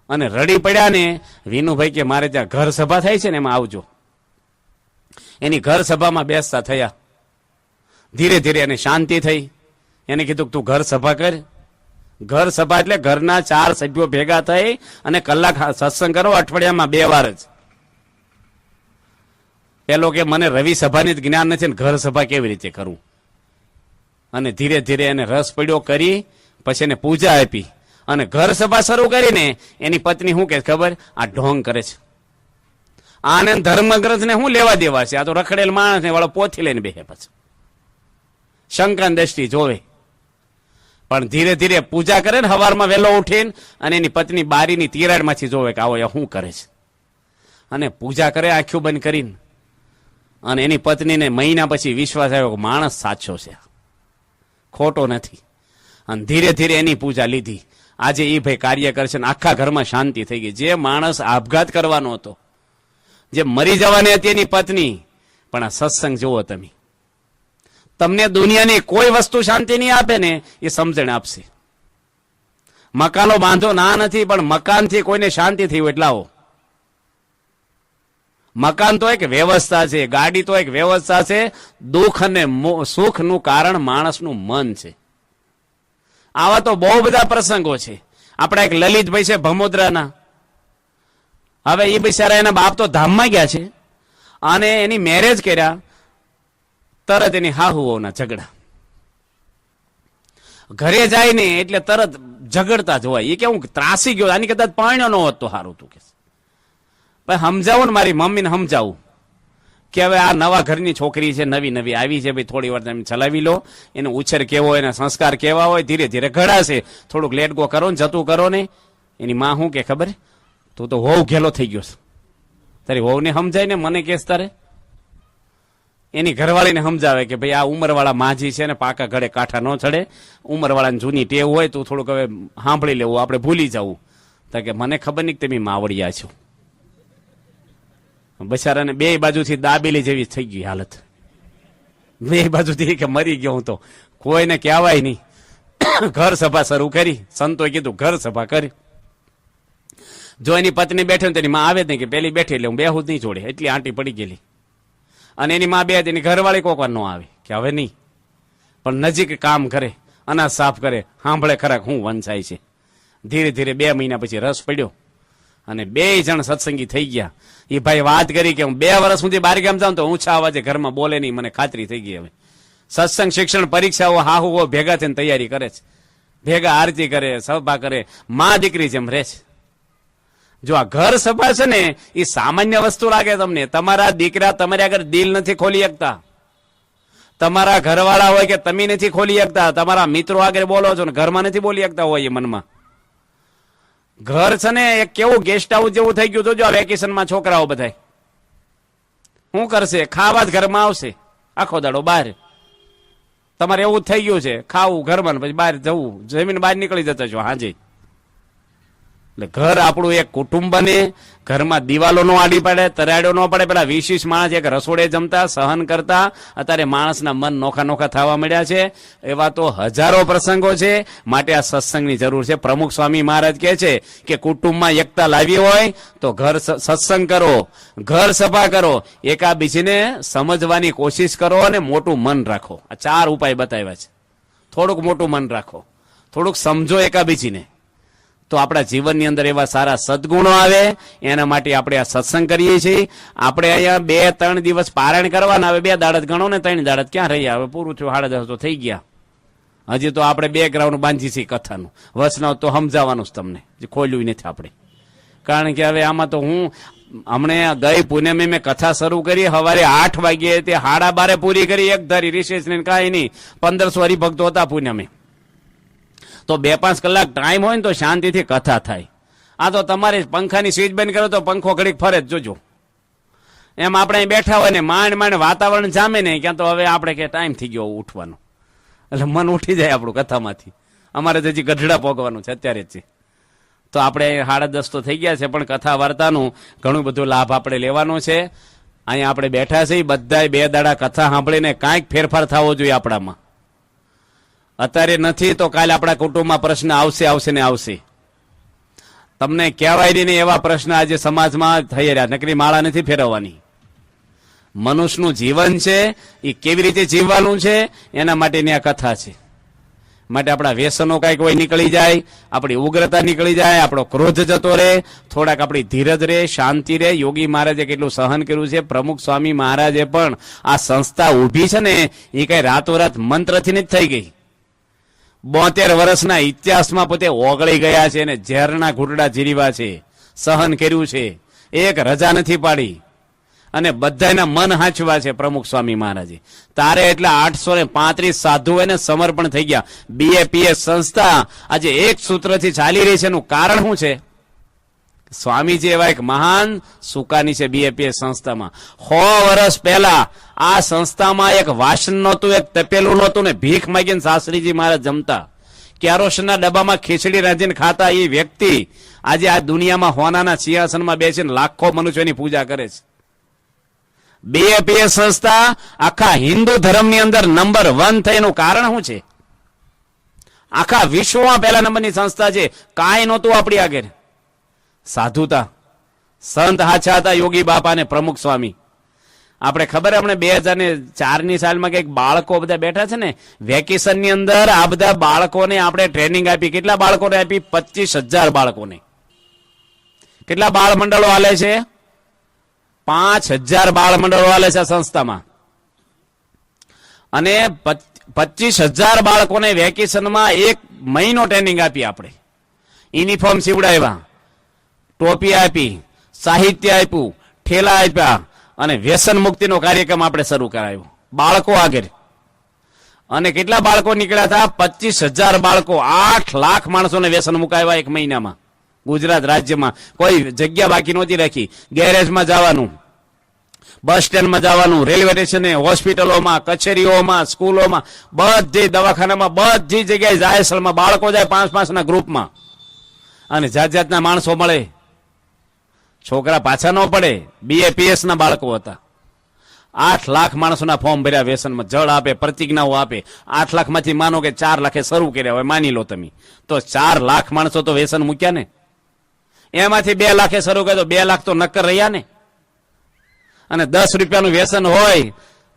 અને રડી પડ્યા ને. વિનુભાઈ કે મારે ત્યાં ઘર સભા થાય છે ને એમાં આવજો. એની ઘર સભામાં બેસતા થયા. ધીરે ધીરે એને શાંતિ થઈ. એને કીધું તું ઘર સભા કર. ઘર સભા એટલે ઘરના 4 સભ્યો ભેગા થઈ અને કલાક સત્સંગ કરો, અઠવાડિયામાં 2 વાર જ. પેલો કે મને રવિ સભાની જ જ્ઞાન નથી ને ઘર સભા કેવી રીતે કરું? અને ધીરે ધીરે એને રસ પડ્યો કરી. પછી એને પૂજા આપી અને ઘર સભા શરૂ કરીને એની પત્ની શું કે ખબર? આ ઢોંગ કરે છે, આને ધર્મગ્રંથને શું લેવા દેવા છે? આ તો રખડેલ માણસ ને વાળો પોથી લઈને બેસે, પછી શંકાની દ્રષ્ટિ જોવે. પણ ધીરે ધીરે પૂજા કરે ને, સવારમાં વહેલો ઉઠીને, અને એની પત્ની બારીની તિરાડમાંથી જોવે કે આવો શું કરે છે. અને પૂજા કરે આંખું બંધ કરીને. અને એની પત્નીને મહિના પછી વિશ્વાસ આવ્યો કે માણસ સાચો છે, ખોટો નથી. અને ધીરે ધીરે એની પૂજા લીધી. આજે એ ભાઈ કાર્ય કરશે ને આખા ઘરમાં શાંતિ થઈ ગઈ. જે માણસ આપઘાત કરવાનો હતો, જે મરી જવાની હતી એની પત્ની, પણ આ સત્સંગ જુઓ તમે. તમને દુનિયાની કોઈ વસ્તુ શાંતિ નહીં આપે ને, એ સમજણ આપશે. મકાનો બાંધો ના નથી, પણ મકાનથી કોઈને શાંતિ થઈ હોય એટલે આવો. મકાન તો એક વ્યવસ્થા છે, ગાડી તો એક વ્યવસ્થા છે. દુઃખ અને સુખનું કારણ માણસનું મન છે. આવા તો બહુ બધા પ્રસંગો છે. આપણા એક લલિતભાઈ છે ભમોદરાના. હવે એ બિચારા એના બાપ તો ધામમાં ગયા છે, અને એની મેરેજ કર્યા, તરત એની હાહુઓના ઝઘડા. ઘરે જાય ને એટલે તરત ઝઘડતા જ હોય. એ કે હું ત્રાસી ગયો, આની કદાચ પાણ્યો ન હોત તો સારું. તું કે સમજાવું ને, મારી મમ્મીને સમજાવું. કે હવે આ નવા ઘરની છોકરી છે, નવી નવી આવી છે, ભાઈ થોડી વાર તમે ચલાવી લો, એનો ઉછેર કેવો હોય, એના સંસ્કાર કેવા હોય, ધીરે ધીરે ઘડાશે, થોડુંક લેટ ગો કરો ને જતું કરો ને. એની માં શું કે ખબર, તું તો વહુ ઘેલો થઈ ગયો છે, તારી વહુને સમજાય ને મને કેસ તારે. એની ઘરવાળીને સમજાવે કે ભાઈ આ ઉંમરવાળા માજી છે ને પાકા ઘડે કાંઠા ન ચડે, ઉંમરવાળાની જૂની ટેવ હોય તો થોડુંક હવે સાંભળી લેવું, આપણે ભૂલી જવું. તો કે મને ખબર નહીં કે તમે માવડિયા છો. બચારાને બે બાજુથી દાબેલી જેવી થઈ ગઈ હાલત, બે બાજુથી કે મરી ગયો હું તો, કોઈને કહેવાય નહીં. ઘર સભા શરૂ કરી, સંતોએ કીધું ઘર સભા કરી. જો એની પત્ની બેઠે ને તેની માં આવે જ નહીં કે પેલી બેઠી એટલે હું બેહું જ નહીં જોડે, એટલી આંટી પડી ગયેલી. અને એની માં બે તેની ઘરવાળી કોક વાર ન આવે કે હવે નહીં, પણ નજીક કામ કરે, અનાજ સાફ કરે, સાંભળે ખરાક હું વંચાય છે. ધીરે ધીરે 2 મહિના પછી રસ પડ્યો અને 2 જણ સત્સંગી થઈ ગયા. એ ભાઈ વાત કરી કે હું 2 વર્ષ સુધી બહાર ગામ જાઉં તો ઊંચા અવાજે ઘરમાં બોલે નહીં, મને ખાતરી થઈ ગઈ. હવે સત્સંગ શિક્ષણ પરીક્ષાઓ હાહુઓ ભેગા થઈને તૈયારી કરે છે, ભેગા આરતી કરે, સભા કરે, માં દીકરી જેમ રહે છે. જો આ ઘર સભા છે ને એ સામાન્ય વસ્તુ લાગે તમને, તમારા દીકરા તમારી આગળ દિલ નથી ખોલી શકતા, તમારા ઘરવાળા હોય કે તમે નથી ખોલી શકતા, તમારા મિત્રો આગળ બોલો છો ને ઘરમાં નથી બોલી શકતા હોય એ મનમાં. ઘર છે ને એક કેવું ગેસ્ટ હાઉસ જેવું થઈ ગયું. જોજો આ વેકેશનમાં છોકરાઓ બધા શું કરશે, ખાવા જ ઘરમાં આવશે, આખો દાડો બહાર. તમારે એવું જ થઈ ગયું છે, ખાવું ઘરમાં પછી બહાર જવું, જમીન બહાર નીકળી જતા છો હાજે. એટલે ઘર આપણું એક કુટુંબ બને, ઘરમાં દિવાલો નો આડી પડે, તરાડો ન પડે. પેલા 20 માણસ એક રસોડે જમતા, સહન કરતા, અત્યારે માણસના મન નોખા નોખા થવા મળ્યા છે. એવા તો હજારો પ્રસંગો છે, માટે આ સત્સંગની જરૂર છે. પ્રમુખ સ્વામી મહારાજ કહે છે કે કુટુંબમાં એકતા લાવી હોય તો ઘર સત્સંગ કરો, ઘર સભા કરો, એકાબીજીને સમજવાની કોશિશ કરો અને મોટું મન રાખો. આ 4 ઉપાય બતાવ્યા છે. થોડુંક મોટું મન રાખો, થોડુંક સમજો એકાબીજીને, તો આપણા જીવનની અંદર એવા સારા સદગુણો આવે. એના માટે આપણે આ સત્સંગ કરીએ છીએ. આપણે અહીંયા 2-3 દિવસ પારાયણ કરવાના, હવે 2 દાડત ગણો ને, 3 દાડત ક્યાં રહ્યા, હવે પૂરું થયું, 10:30 તો થઈ ગયા. હજી તો આપણે બેકગ્રાઉન્ડ બાંધી છીએ કથાનું, વચનાવ તો સમજાવવાનું જ તમને, જે ખોલ્યું નથી આપણે. કારણ કે હવે આમાં તો હું હમણે ગઈ પૂનમે મેં કથા શરૂ કરી, સવારે 8 વાગ્યે તે 12:30 પૂરી કરી, એક ધારી રિશેષ ને કાંઈ નહીં. 1500 હરિભક્તો હતા પૂનમે. તો 2-5 કલાક ટાઈમ હોય ને તો શાંતિથી કથા થાય. આ તો તમારે પંખાની સ્વિચ બંધ કરો તો પંખો ઘડીક ફરે જ જોજો. એમ આપણે બેઠા હોય ને માંડ માંડ વાતાવરણ જામે ને, ક્યાં તો હવે આપણે કે ટાઈમ થઈ ગયો ઉઠવાનો, એટલે મન ઉઠી જાય આપણું કથામાંથી. અમારે તો હજી ગઢડા પોગવાનું છે અત્યારે જ. તો આપણે 10:30 તો થઈ ગયા છે, પણ કથા વાર્તાનું ઘણું બધું લાભ આપણે લેવાનો છે. અહીંયા આપણે બેઠા છીએ બધા 2 દાડા કથા સાંભળીને કાંઈક ફેરફાર થવો જોઈએ આપણામાં. અત્યારે નથી તો કાલે આપણા કુટુંબમાં પ્રશ્ન આવશે ને આવશે. તમને કહેવાય નહીં એવા પ્રશ્ન આજે સમાજમાં થઈ રહ્યા, નકરી માળા નથી ફેરવવાની. મનુષ્યનું જીવન છે એ કેવી રીતે જીવવાનું છે એના માટેની આ કથા છે. માટે આપણા વ્યસનો કાંઈક હોય નીકળી જાય, આપણી ઉગ્રતા નીકળી જાય, આપણો ક્રોધ જતો રહે, થોડાક આપણી ધીરજ રહે, શાંતિ રહે. યોગી મહારાજે કેટલું સહન કર્યું છે. પ્રમુખ સ્વામી મહારાજે પણ આ સંસ્થા ઊભી છે ને એ કઈ રાતોરાત મંત્રથી નથી થઈ ગઈ. 72 વર્ષના ઇતિહાસમાં પોતે ઓગળી ગયા છે અને ઝેરના ઘૂંટડા જીરીવા છે, સહન કર્યું છે, એક રજા નથી પાડી અને બધાના મન હાંચવા છે પ્રમુખ સ્વામી મહારાજે. તારે એટલે 835 સાધુઓને સમર્પણ થઈ ગયા. BAPS સંસ્થા આજે એક સૂત્રથી ચાલી રહી છે. એનું કારણ શું છે? સ્વામીજી એવા એક મહાન સુકાની છે BAPS સંસ્થામાં. 100 વર્ષ પહેલા આ સંસ્થામાં એક વાસણ નહોતું, એક તપેલું નહોતું ને ભીખ માંગીને શાસ્ત્રીજી મહારાજ જમતા. કેરોસીનના ડબ્બામાં ખીચડી રાંધીને ખાતા એ વ્યક્તિ આજે આ દુનિયામાં હોનાના સિંહાસનમાં બેસીને લાખો મનુષ્યોની પૂજા કરે છે. BAPS સંસ્થા આખા હિન્દુ ધર્મની અંદર નંબર 1 થયાનું કારણ શું છે? આખા વિશ્વમાં પહેલા નંબરની સંસ્થા છે. કાંઈ નહોતું આપણી આગળ. સાધુતા, સંત હાચા હતા યોગી બાપા ને પ્રમુખ સ્વામી. આપણે ખબર, આપણે 2004ની સાલમાં કઈક બાળકો બધા બેઠા છે ને વેકેશન ની અંદર, આ બધા બાળકોને આપણે ટ્રેનિંગ આપી. કેટલા બાળકોને આપી? 25,000 બાળકોને. કેટલા બાળ મંડળો હાલે છે? 5,000 બાળ મંડળો હાલે છે આ સંસ્થામાં. અને 25,000 બાળકોને વેકેશનમાં 1 મહિનો ટ્રેનિંગ આપી. આપણે યુનિફોર્મ સીવડાવ્યા, ટોપી આપી, સાહિત્ય આપ્યું, ઠેલા આપ્યા અને વ્યસન મુક્તિનો કાર્યક્રમ આપણે શરૂ કરાયો બાળકો આગળ. અને કેટલા બાળકો નીકળ્યા હતા? 25,000 બાળકો. 8 લાખ માણસોને વ્યસન મુકાવ્યા એક મહિનામાં ગુજરાત રાજ્યમાં. કોઈ જગ્યા બાકી નહોતી રાખી. ગેરેજમાં જવાનું, બસ સ્ટેન્ડમાં જવાનું, રેલવે સ્ટેશને, હોસ્પિટલોમાં, કચેરીઓમાં, સ્કૂલોમાં, બધી દવાખાનામાં, બધી જગ્યાએ જાહેર સ્થળમાં બાળકો જાય 5-5 ના ગ્રુપમાં. અને જાત જાતના માણસો મળે. છોકરા પાછા ન પડે. BAPS ના બાળકો હતા. 8 લાખ માણસોના ફોર્મ ભર્યા વ્યસનમાં. જળ આપે, પ્રતિજ્ઞાઓ આપે. 8 લાખમાંથી માનો કે 4 લાખે શરૂ કર્યા હોય, માની લો તમે, તો 4 લાખ માણસો તો વ્યસન મૂક્યા ને. એમાંથી 2 લાખે શરૂ કર્યો, 2 લાખ તો નક્કર રહ્યા ને. અને 10 રૂપિયાનું વ્યસન હોય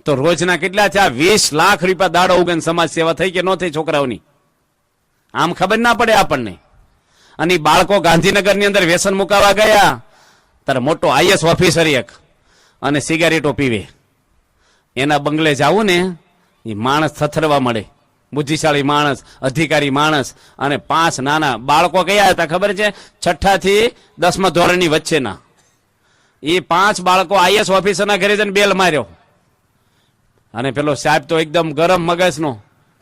તો રોજના કેટલા થયા? 20 લાખ રૂપિયા દાડો ઉગન સમાજ સેવા થઈ કે ન થઈ છોકરાઓની? આમ ખબર ના પડે આપણને. અને બાળકો ગાંધીનગરની અંદર વ્યસન મુકાવા ગયા ત્યારે મોટો IAS ઓફિસર એક અને સિગારેટો પીવે. એના બંગલે જાવું ને, એ માણસ થથરવા મળે. બુદ્ધિશાળી માણસ, અધિકારી માણસ. અને 5 નાના બાળકો કયા હતા ખબર છે? 6 થી 10મા ધોરણની વચ્ચેના. એ 5 બાળકો IAS ઓફિસરના ઘરે જઈને બેલ માર્યો. અને પેલો સાહેબ તો એકદમ ગરમ મગજનો,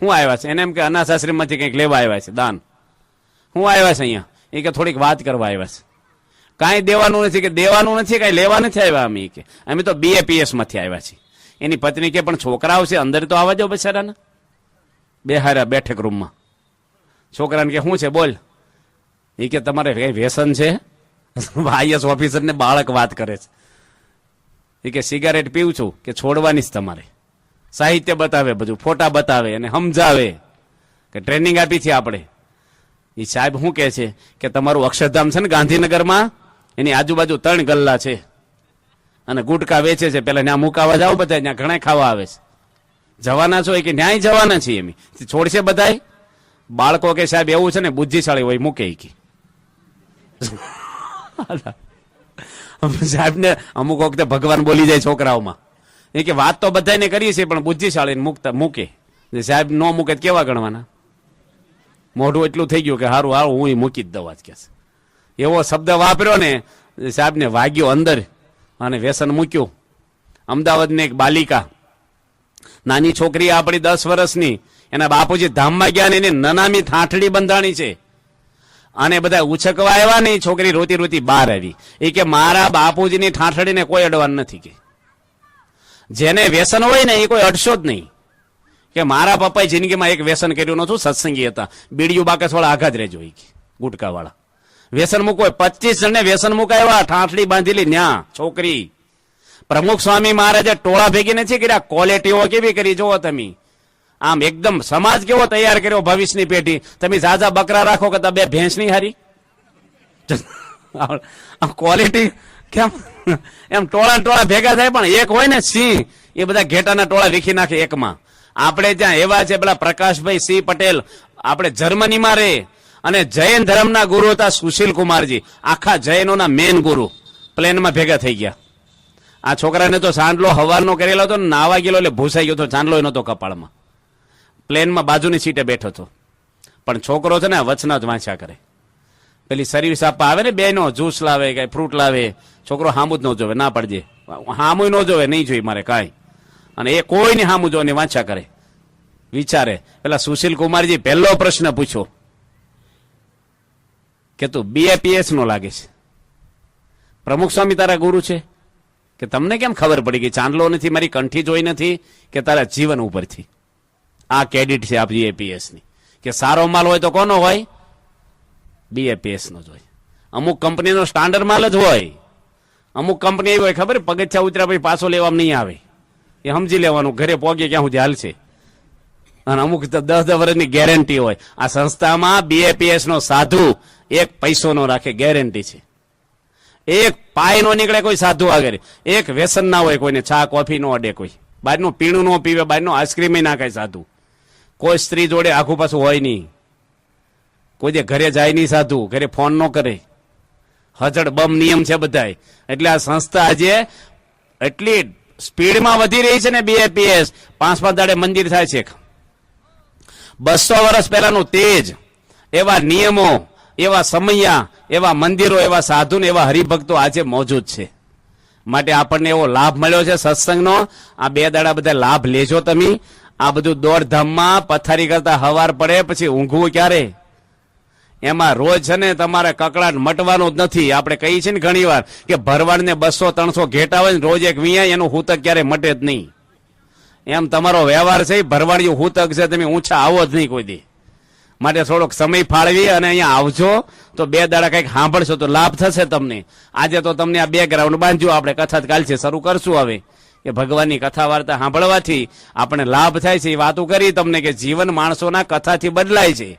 શું આવ્યા છે? એને એમ કે અનાથ આશ્રમમાંથી કંઈક લેવા આવ્યા છે, દાન. શું આવ્યા છે અહીંયા? એ કે થોડીક વાત કરવા આવ્યા છે. કાંઈ દેવાનું નથી. કે દેવાનું નથી, કાંઈ લેવા નથી આવ્યા અમે. કે અમે તો BAPS માંથી આવ્યા છીએ. એની પત્ની કે પણ છોકરાઓ છે અંદર તો આવવા દો બચારાને. બેહાર્યા બેઠક રૂમમાં. છોકરાને કે શું છે બોલ. એ કે તમારે કઈ વ્યસન છે? IAS ઓફિસરને બાળક વાત કરે છે. એ કે સિગારેટ પીવું છું. કે છોડવાની જ તમારે. સાહિત્ય બતાવે, બધું ફોટા બતાવે અને સમજાવે કે ટ્રેનિંગ આપી છે આપણે. એ સાહેબ શું કહે છે કે તમારું અક્ષરધામ છે ને ગાંધીનગરમાં, એની આજુબાજુ 3 ગલ્લા છે અને ગુટકા વેચે છે. પેલા ત્યાં મુકાવા જાવ બધા, ત્યાં ઘણા ખાવા આવે છે. જવાના છો? કે ન્યાય જવાના છીએ એમ. છોડશે બધાય? બાળકો કે સાહેબ એવું છે ને, બુદ્ધિશાળી હોય મૂકે. સાહેબ ને અમુક વખતે ભગવાન બોલી જાય છોકરાઓમાં. એ કે વાત તો બધાને કરીએ છીએ પણ બુદ્ધિશાળી મૂકે. સાહેબ ન મૂકે કેવા ગણવાના? મોઢું એટલું થઈ ગયું કે હારું હારું હું મૂકી જ દઉં આજ. કે એવો શબ્દ વાપર્યો ને, સાહેબને વાગ્યો અંદર અને વ્યસન મૂક્યું. અમદાવાદની એક બાલિકા, નાની છોકરી આપણી 10 વર્ષની, એના બાપુજી ધામમાં ગયા ને એને નનામી થાંઠડી બંધાણી છે. અને બધા ઉછકવા આવ્યા ને, છોકરી રોતી રોતી બહાર આવી. એ કે મારા બાપુજીની ઠાઠડીને કોઈ અડવાનું નથી. કે જેને વ્યસન હોય ને એ કોઈ અડશો જ નહીં. કે મારા પપ્પાએ જિંદગીમાં એક વ્યસન કર્યું નતું, સત્સંગી હતા. બીડીયું બાકસ વાળા આઘા જ રહેજો. ગુટકા વાળા વ્યસન મૂકો. 25 જણને વ્યસન મુકાવ્યા, ઠાઠડી બાંધેલી ન્યા છોકરી. પ્રમુખ સ્વામી મહારાજે ટોળા ભેગી નથી કર્યા. ક્વોલિટીઓ કેવી કરી જોવો તમે. આમ એકદમ સમાજ કેવો તૈયાર કર્યો ભવિષ્યની પેઢી. તમે ઝાઝા બકરા રાખો કે 2 ભેંસ નહીં હારી? ક્વોલિટી કેમ? એમ ટોળા ભેગા થાય પણ એક હોય ને સિંહ, એ બધા ઘેટાના ટોળા વીખી નાખે એકમાં. આપણે ત્યાં એવા છે પેલા પ્રકાશભાઈ સિંહ પટેલ, આપણે જર્મનીમાં રહે અને જૈન ધર્મના ગુરુ હતા સુશીલ કુમારજી, આખા જૈનોના મેન ગુરુ. પ્લેનમાં ભેગા થઈ ગયા. આ છોકરાને તો ચાંદલો હવારનો કરેલો હતો, નાવા ગયેલો એટલે ભૂસાઈ ગયો હતો, ચાંદલો નહોતો કપાળમાં. પ્લેનમાં બાજુની સીટે બેઠો હતો. પણ છોકરો છે ને વચના જ વાંચ્યા કરે. પેલી સર્વિસ આપવા આવે ને, બેનો જ્યુસ લાવે, કઈ ફ્રૂટ લાવે, છોકરો હામું જ ન જોવે, ના પડજે, હામું ન જોવે, નહીં જોઈ મારે કાંઈ. અને એ કોઈની હામું જોઈને વાંચ્યા કરે. વિચારે પેલા સુશીલ કુમારજી પહેલો પ્રશ્ન પૂછ્યો કે તું BAPS નો લાગે છે? પ્રમુખ સ્વામી તારા ગુરુ છે? કે તમને કેમ ખબર પડી કે ચાંદલો નથી, મારી કંઠી જોઈ નથી કે તારા જીવન ઉપરથી? આ ક્રેડિટ છે આપણી BAPS ની. કે સારો માલ હોય તો કોનો હોય? BAPS નો જ હોય. અમુક કંપનીનો સ્ટાન્ડર્ડ માલ જ હોય. અમુક કંપની એવી હોય ખબર, પગથિયા ઉતર્યા પછી પાછો લેવામાં નહીં આવે. એ સમજી લેવાનું, ઘરે પહોંચે ક્યાં સુધી હાલશે. અને અમુક 10 વર્ષની ગેરંટી હોય. આ સંસ્થામાં BAPS નો સાધુ 1 પૈસો નો રાખે, ગેરંટી છે. 1 પાય નો નીકળે કોઈ સાધુ આગળ. 1 વ્યસન ના હોય કોઈને, ચા કોફી નો અડે કોઈ, બહારનું પીણું નો પીવે, બહારનું આઈસ્ક્રીમ ના ખાય સાધુ. કોઈ સ્ત્રી જોડે આખું પાછું હોય નહીં. કોઈ દે ઘરે જાય નહીં સાધુ, ઘરે ફોન ન કરે. હજડ બમ નિયમ છે બધાય. એટલે આ સંસ્થા આજે એટલી સ્પીડમાં વધી રહી છે ને, BAPS 5 દાડે મંદિર થાય છે. 200 વર્ષ પહેલાનું તેજ, એવા નિયમો, એવા સમયા, એવા મંદિરો, એવા સાધુ ને એવા હરિભક્તો આજે મોજૂદ છે. માટે આપણને એવો લાભ મળ્યો છે સત્સંગનો. આ 2 દાડા બધા લાભ લેજો તમે. આ બધું દોડધામમાં પથારી કરતા હવાર પડે પછી ઊંઘવું ક્યારે? એમાં રોજ છે ને તમારે કકડાટ મટવાનું જ નથી. આપણે કહીએ છીએ ને ઘણી વાર કે ભરવાડને 200-300 ઘેટા હોય ને રોજ એક વિયાય એનું હૂતક ક્યારે મટે જ નહીં. એમ તમારો વ્યવહાર છે ભરવાડિયું હૂતક છે, તમે ઊંચા આવો જ નહીં કોઈ દી. માટે થોડોક સમય ફાળવી અને અહીંયા આવજો તો 2 દાડા કંઈક સાંભળશો તો લાભ થશે તમને. આજે તો તમને આ બેકગ્રાઉન્ડ બાંધ્યું, આપણે કથા કાલથી શરૂ કરશું. હવે કે ભગવાનની કથા વાર્તા સાંભળવાથી આપણે લાભ થાય છે. એ વાતો કરી તમને કે જીવન માણસોના કથાથી બદલાય છે.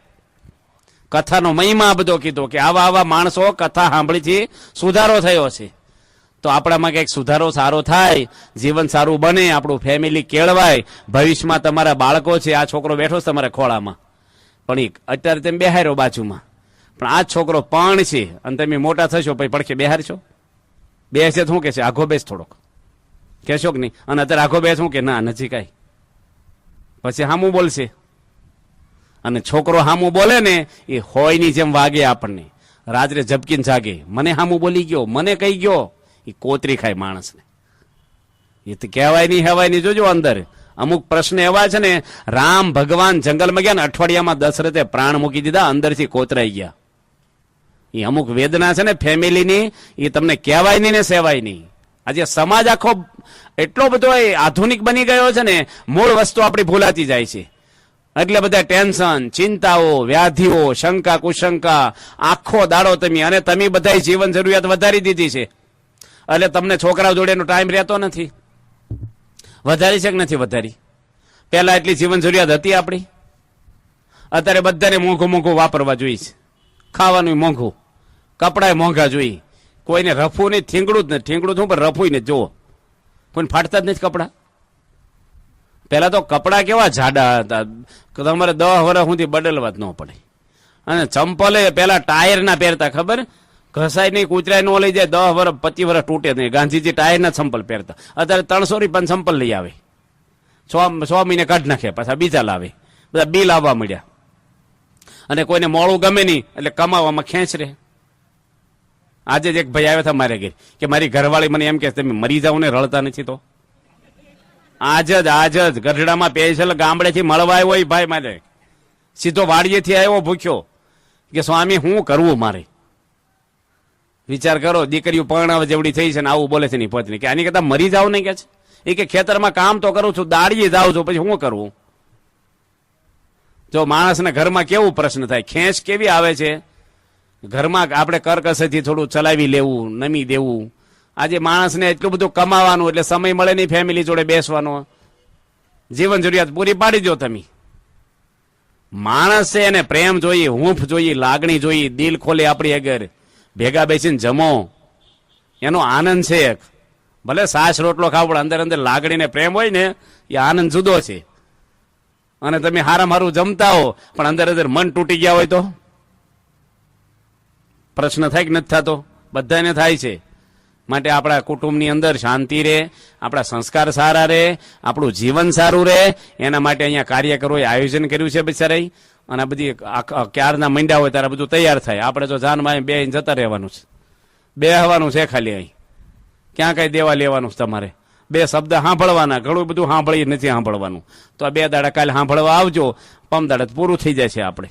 કથાનો મહિમા આ બધો કીધો કે આવા આવા માણસો કથા સાંભળીથી સુધારો થયો છે. તો આપણામાં કંઈક સુધારો સારો થાય, જીવન સારું બને, આપણું ફેમિલી કેળવાય. ભવિષ્યમાં તમારા બાળકો છે, આ છોકરો બેઠો છે તમારા ખોળામાં, પણ અત્યારે તમે બેહાર્યો બાજુમાં, પણ આ છોકરો પણ છે અને તમે મોટા થશો પછી પડખે બેહારશો. બેસે શું કે છે? આઘો બેસ થોડોક કહેશો કે નહીં? અને અત્યારે આઘો બેસ શું કે ના નજીક આય, પછી હામું બોલશે. અને છોકરો હામું બોલે ને એ હોયની જેમ વાગે આપણને. રાત્રે ઝબકીને જાગે, મને હામું બોલી ગયો, મને કહી ગયો. એ કોતરી ખાય માણસને. એ તો કહેવાય નહીં હેવાય નહીં. જોજો અંદર અમુક પ્રશ્ન એવા છે ને, રામ ભગવાન જંગલમાં ગયા ને અઠવાડિયામાં દશરથે પ્રાણ મૂકી દીધા, અંદરથી કોતરાઈ ગયા. એ અમુક વેદના છે ને ફેમિલીની, એ તમને કહેવાય નહીં ને સેવાય નહીં. આજે સમાજ આખો એટલો બધો આધુનિક બની ગયો છે ને, મૂળ વસ્તુ આપણી ભૂલાતી જાય છે. એટલે બધા ટેન્શન, ચિંતાઓ, વ્યાધિઓ, શંકા કુશંકા, આખો દાડો તમે અને તમે બધા જીવન જરૂરિયાત વધારી દીધી છે. એટલે તમને છોકરાઓ જોડેનો ટાઈમ રહેતો નથી. વધારી છે કે નથી વધારી? પહેલા એટલી જીવન જરૂરિયાત હતી આપણી. અત્યારે બધાને મોંઘું મોંઘું વાપરવા જોઈએ. ખાવાનું મોંઘું, કપડાય મોંઘા જોઈએ. કોઈને રફું નહીં, થીંગડું જ નથી. થીંગડું શું પણ રફું ને જુઓ, કોઈને ફાટતા જ નથી કપડા. પહેલા તો કપડા કેવા જાડા હતા, તમારે 10 વર્ષ સુધી બદલવા જ ન પડે. અને ચંપલે પેલા ટાયર ના પહેરતા, ખબર? ઘસાય નહીં, કૂતરાય ન લઈ જાય, 10 વર્ષ 25 વર્ષ તૂટે નહીં. ગાંધીજી ટાયરના ચંપલ પહેરતા. અત્યારે 300 રૂપિયા ચંપલ લઈ આવે, 6 મહિને કાઢ નાખે, પાછા બીજા લાવે. બધા બિલ આવવા મળ્યા. અને કોઈને મોડું ગમે નહીં એટલે કમાવામાં ખેંચ રહે. આજે જ એક ભાઈ આવ્યા હતા મારે ઘેર કે મારી ઘરવાળી મને એમ કે તમે મરી જાવ ને રડતા નથી તો. આજ જ ગઢડામાં પેશલ ગામડેથી મળવા આવ્યો હોય ભાઈ મારે, સીધો વાડીએથી આવ્યો ભૂખ્યો કે સ્વામી શું કરવું મારે? વિચાર કરો, દીકરીઓ પરણાવ જેવડી થઈ છે ને આવું બોલે છે ની પત્ની કે આની કરતા મરી જાવ નહીં કે છે. એ કે ખેતરમાં કામ તો કરું છું, દાડીએ જાઉં છું, પછી શું કરવું? જો માણસને ઘરમાં કેવું પ્રશ્ન થાય, ખેંચ કેવી આવે છે ઘરમાં. આપણે કરકસેથી થોડું ચલાવી લેવું, નમી દેવું. આજે માણસને એટલું બધું કમાવાનું એટલે સમય મળે નહીં ફેમિલી જોડે બેસવાનો. જીવન જરૂરિયાત પૂરી પાડી દો તમે. માણસ છે એને પ્રેમ જોઈએ, હૂંફ જોઈએ, લાગણી જોઈએ, દિલ ખોલે આપણી આગળ, ભેગા બેસીને જમો, એનો આનંદ છે એક. ભલે સાસ રોટલો ખાવ પણ અંદર અંદર લાગણી ને પ્રેમ હોય ને એ આનંદ જુદો છે. અને તમે હારામ હારું જમતા હો પણ અંદર અંદર મન તૂટી ગયા હોય તો પ્રશ્ન થાય કે નથી થતો? બધાને થાય છે. માટે આપણા કુટુંબની અંદર શાંતિ રહે, આપણા સંસ્કાર સારા રહે, આપણું જીવન સારું રહે, એના માટે અહીંયા કાર્યકરોએ આયોજન કર્યું છે બિચારાઈ. અને આ બધી ક્યારના મંડ્યા હોય ત્યારે બધું તૈયાર થાય. આપણે તો જાનમાં બે જતા રહેવાનું છે, બેહવાનું છે ખાલી. અહીં ક્યાં કઈ દેવા લેવાનું છે તમારે? 2 શબ્દ સાંભળવાના, ઘણું બધું સાંભળી નથી સાંભળવાનું. તો આ 2 દાડા કાલે સાંભળવા આવજો, પમદાડા પૂરું થઈ જાય છે આપણે.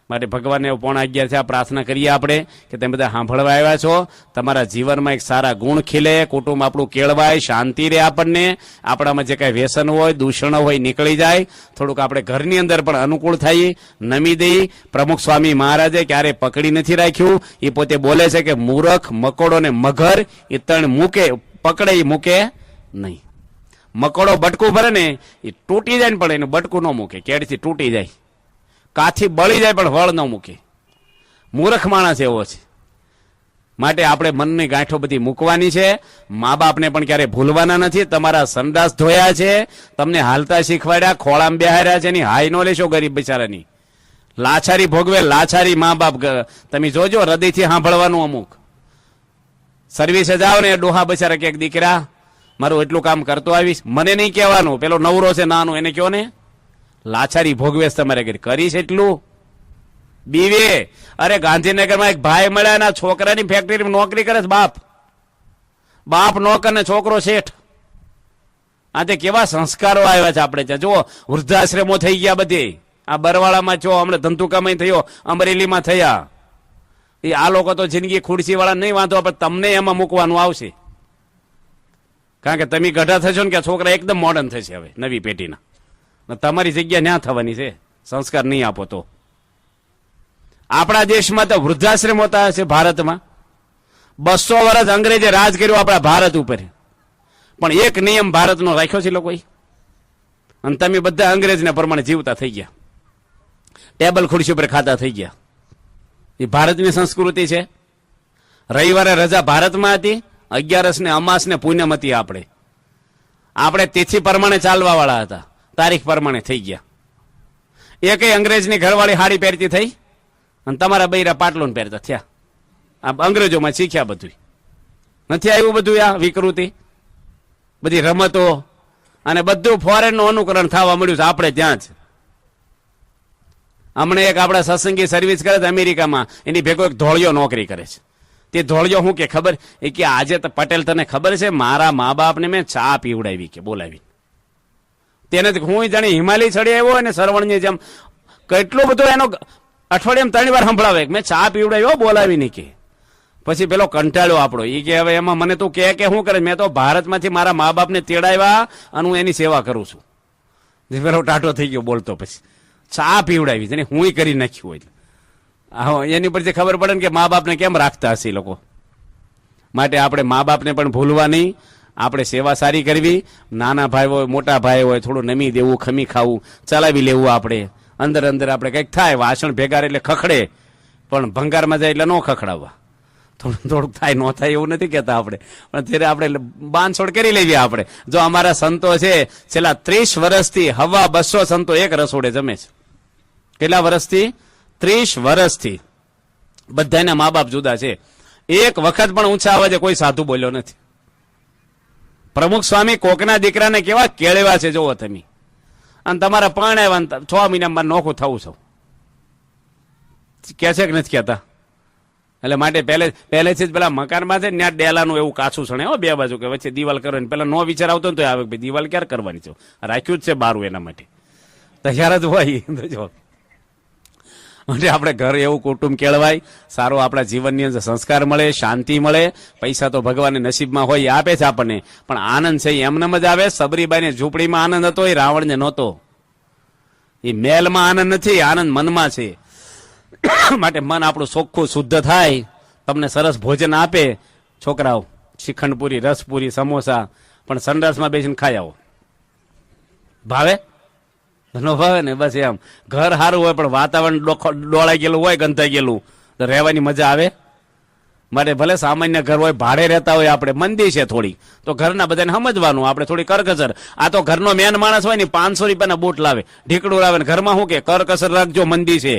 માટે ભગવાનને 11:15 છે, આ પ્રાર્થના કરીએ આપણે કે તમે બધા સાંભળવા આવ્યા છો. તમારા જીવનમાં એક સારા ગુણ ખીલે, કુટુંબ આપણું કેળવાય, શાંતિ રહે, આપણને આપણામાં જે કાંઈ વ્યસન હોય, દૂષણ હોય નીકળી જાય. થોડુંક આપણે ઘરની અંદર પણ અનુકૂળ થઈએ, નમી દઈ. પ્રમુખ સ્વામી મહારાજે ક્યારે પકડી નથી રાખ્યું. એ પોતે બોલે છે કે મૂરખ, મકોડો ને મગર એ ત્રણ મૂકે, પકડે એ મૂકે નહીં. મકોડો બટકું ભરે ને એ તૂટી જાય ને પણ એનું બટકું ન મૂકે, કેડથી તૂટી જાય, કાથી બળી જાય પણ વળ ન મૂકે. મૂર્ખ માણસ એવો છે. માટે આપણે મનની ગાંઠો બધી મૂકવાની છે. મા બાપને પણ ક્યારે ભૂલવાના નથી. તમારા સંડાસ ધોયા છે, તમને હાલતા શીખવાડ્યા, ખોળામાં બેહાર્યા છે, એની હાઈ નો લેશો ગરીબ બિચારાની. લાચારી ભોગવે લાચારી મા બાપ. તમે જોજો હૃદયથી સાંભળવાનું. અમુક સર્વિસે જાઓ ને ડોહા બિચારા કે દીકરા મારું એટલું કામ કરતો આવીશ, મને નહીં કહેવાનું, પેલો નવરો છે નાનો એને કહો ને. લાચારી ભોગવેશ તમારે કરીશ એટલું બીવે. અરે ગાંધીનગરમાં એક ભાઈ મળ્યા, એના છોકરાની ફેક્ટરીમાં નોકરી કરે છે બાપ. બાપ નોકર ને છોકરો શેઠ. આ તે કેવા સંસ્કારો આવ્યા છે આપણે ત્યાં. જુઓ વૃદ્ધાશ્રમો થઈ ગયા બધે. આ બરવાળામાં જો હમણાં ધંધુકામાં થયો, અમરેલીમાં થયા. એ આ લોકો તો જિંદગી ખુરશી વાળા નહીં વાંધો, પણ તમને એમાં મૂકવાનું આવશે. કારણ કે તમે ગઢા થશો ને કે છોકરા એકદમ મોડર્ન થશે હવે નવી પેઢીના. તમારી જગ્યા ન્યા થવાની છે સંસ્કાર નહીં આપો તો. આપણા દેશમાં તો વૃદ્ધાશ્રમ હોતા હશે ભારતમાં. 200 વર્ષ અંગ્રેજે રાજ કર્યું આપણા ભારત ઉપર, પણ એક નિયમ ભારતનો રાખ્યો છે લોકોએ. અને તમે બધા અંગ્રેજના પ્રમાણે જીવતા થઈ ગયા, ટેબલ ખુરશી ઉપર ખાતા થઈ ગયા. એ ભારતની સંસ્કૃતિ છે. રવિવારે રજા ભારતમાં હતી, 11 ને અમાસ ને પૂનમ હતી. આપણે તિથિ પ્રમાણે ચાલવા વાળા હતા, તારીખ પ્રમાણે થઈ ગયા. એકય અંગ્રેજની ઘરવાળી હાડી પહેરતી થઈ અને તમારા બૈરા પાટલું પહેરતા થયા. આ અંગ્રેજોમાં શીખ્યા બધું. નથી આવ્યું બધું આ વિકૃતિ, બધી રમતો અને બધું ફોરેનનું અનુકરણ થવા મળ્યું છે આપણે ત્યાં જ. હમણાં એક આપણા સત્સંગી સર્વિસ કરે છે અમેરિકામાં, એની ભેગો એક ધોળિયો નોકરી કરે છે. તે ધોળિયો શું કે ખબર, એ કે આજે તો પટેલ તને ખબર છે મારા મા બાપને મેં ચા પીવડાવી કે બોલાવી. તેને હું જાણે હિમાલય ચડી આવ્યો હોય ને સરવણની જેમ, કેટલું બધું એનો અઠવાડિયામાં 3 વાર સંભળાવે મેં ચા પીવડાવ્યો બોલાવીને કે. પછી પેલો કંટાળ્યો આપણો, એ કે હવે એમાં મને તું કે શું કરે, મેં તો ભારતમાંથી મારા મા બાપને તેડાવ્યા અને હું એની સેવા કરું છું. પેલો ટાટો થઈ ગયો બોલતો. પછી ચા પીવડાવી તેને હું કરી નાખ્યું હોય. હા, એની પરથી ખબર પડે ને કે મા બાપને કેમ રાખતા હશે લોકો. માટે આપણે મા બાપને પણ ભૂલવા નહીં, આપણે સેવા સારી કરવી. નાના ભાઈ હોય મોટા ભાઈ હોય થોડું નમી દેવું, ખમી ખાવું, ચલાવી લેવું. આપણે અંદર અંદર આપણે કંઈક થાય, વાસણ ભેગા એટલે ખખડે, પણ ભંગારમાં જાય એટલે ન ખખડાવવા. થોડું થોડુંક થાય ન થાય એવું નથી કહેતા આપણે, પણ ત્યારે આપણે બાંધછોડ કરી લેવી. આપણે જો અમારા સંતો છે છેલ્લા 30 વર્ષથી 200 સંતો એક રસોડે જમે છે. કેટલા વર્ષથી? 30 વર્ષથી. બધાના મા બાપ જુદા છે. એક વખત પણ ઊંચા અવાજે કોઈ સાધુ બોલ્યો નથી. પ્રમુખ સ્વામી કોકના દીકરાને કેવા કેળવા છે જોવો તમે. અને તમારા પરણાવ્યા 6 મહિનામાં નોખું થવું છો કે છે કે નથી કહેતા? એટલે માટે પહેલેથી જ પેલા મકાનમાં છે ને ત્યાં ડેલાનું એવું કાચું છણે હો 2 બાજુ, કે વચ્ચે દિવાલ કરો ને પેલા નો વિચાર આવતો ને તો આવે ભાઈ દિવાલ ક્યારે કરવાની છે, રાખ્યું જ છે બારું એના માટે તૈયાર જ હોય. જો માટે આપણે ઘર એવું કુટુંબ કેળવાય, સારો આપણા જીવનની અંદર સંસ્કાર મળે, શાંતિ મળે. પૈસા તો ભગવાનને નસીબમાં હોય એ આપે છે આપણને, પણ આનંદ છે એમનેમ જ આવે. સબરીબાઈને ઝૂંપડીમાં આનંદ હતો, એ રાવણને નહોતો. એ મહેલમાં આનંદ નથી, આનંદ મનમાં છે. માટે મન આપણું ચોખ્ખું શુદ્ધ થાય, તમને સરસ ભોજન આપે. છોકરાઓ શ્રીખંડપુરી, રસપુરી, સમોસા પણ સંડાસમાં બેસીને ખાઈ આવો. ભાવે? ન ભાવે ને બસ એમ. ઘર સારું હોય પણ વાતાવરણ ડોળાઈ ગયેલું હોય, ગંધાઈ ગયેલું, તો રહેવાની મજા આવે? માટે ભલે સામાન્ય ઘર હોય, ભાડે રહેતા હોય આપણે, મંદી છે થોડી, તો ઘરના બધાને સમજવાનું. આપણે થોડી કરકસર. આ તો ઘરનો મેન માણસ હોય ને 500 રૂપિયાના બૂટ લાવે, ઢીકડું લાવે ને ઘરમાં શું કે કરકસર રાખજો, મંદી છે,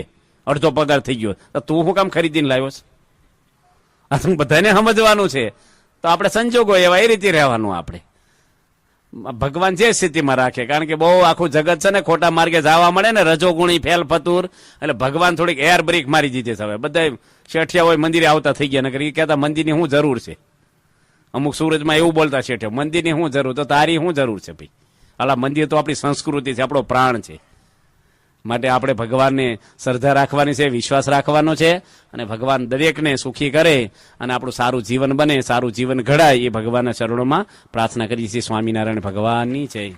અડધો પગાર થઈ ગયો, તો તું શું કામ ખરીદીને લાવ્યો છે? આ તું બધાને સમજવાનું છે. તો આપણે સંજોગો એવા એ રીતે રહેવાનું. આપણે ભગવાન જે સ્થિતિમાં રાખે, કારણ કે બહુ આખું જગત છે ને ખોટા માર્ગે જવા મળે ને, રજોગુણી ફેલ ફતુર, એટલે ભગવાન થોડીક એર બ્રેક મારી દીધી છે. હવે બધા શેઠિયા હોય મંદિરે આવતા થઈ ગયા, નકર એ કહેતા મંદિરની શું જરૂર છે. અમુક સુરતમાં એવું બોલતા શેઠિયા, મંદિરની શું જરૂર, તો તારી શું જરૂર છે ભાઈ? અલા મંદિર તો આપણી સંસ્કૃતિ છે, આપણો પ્રાણ છે. માટે આપણે ભગવાનને શ્રદ્ધા રાખવાની છે, વિશ્વાસ રાખવાનો છે, અને ભગવાન દરેકને સુખી કરે અને આપણું સારું જીવન બને, સારું જીવન ઘડાય, એ ભગવાનના ચરણોમાં પ્રાર્થના કરીએ છીએ. સ્વામિનારાયણ ભગવાનની જય.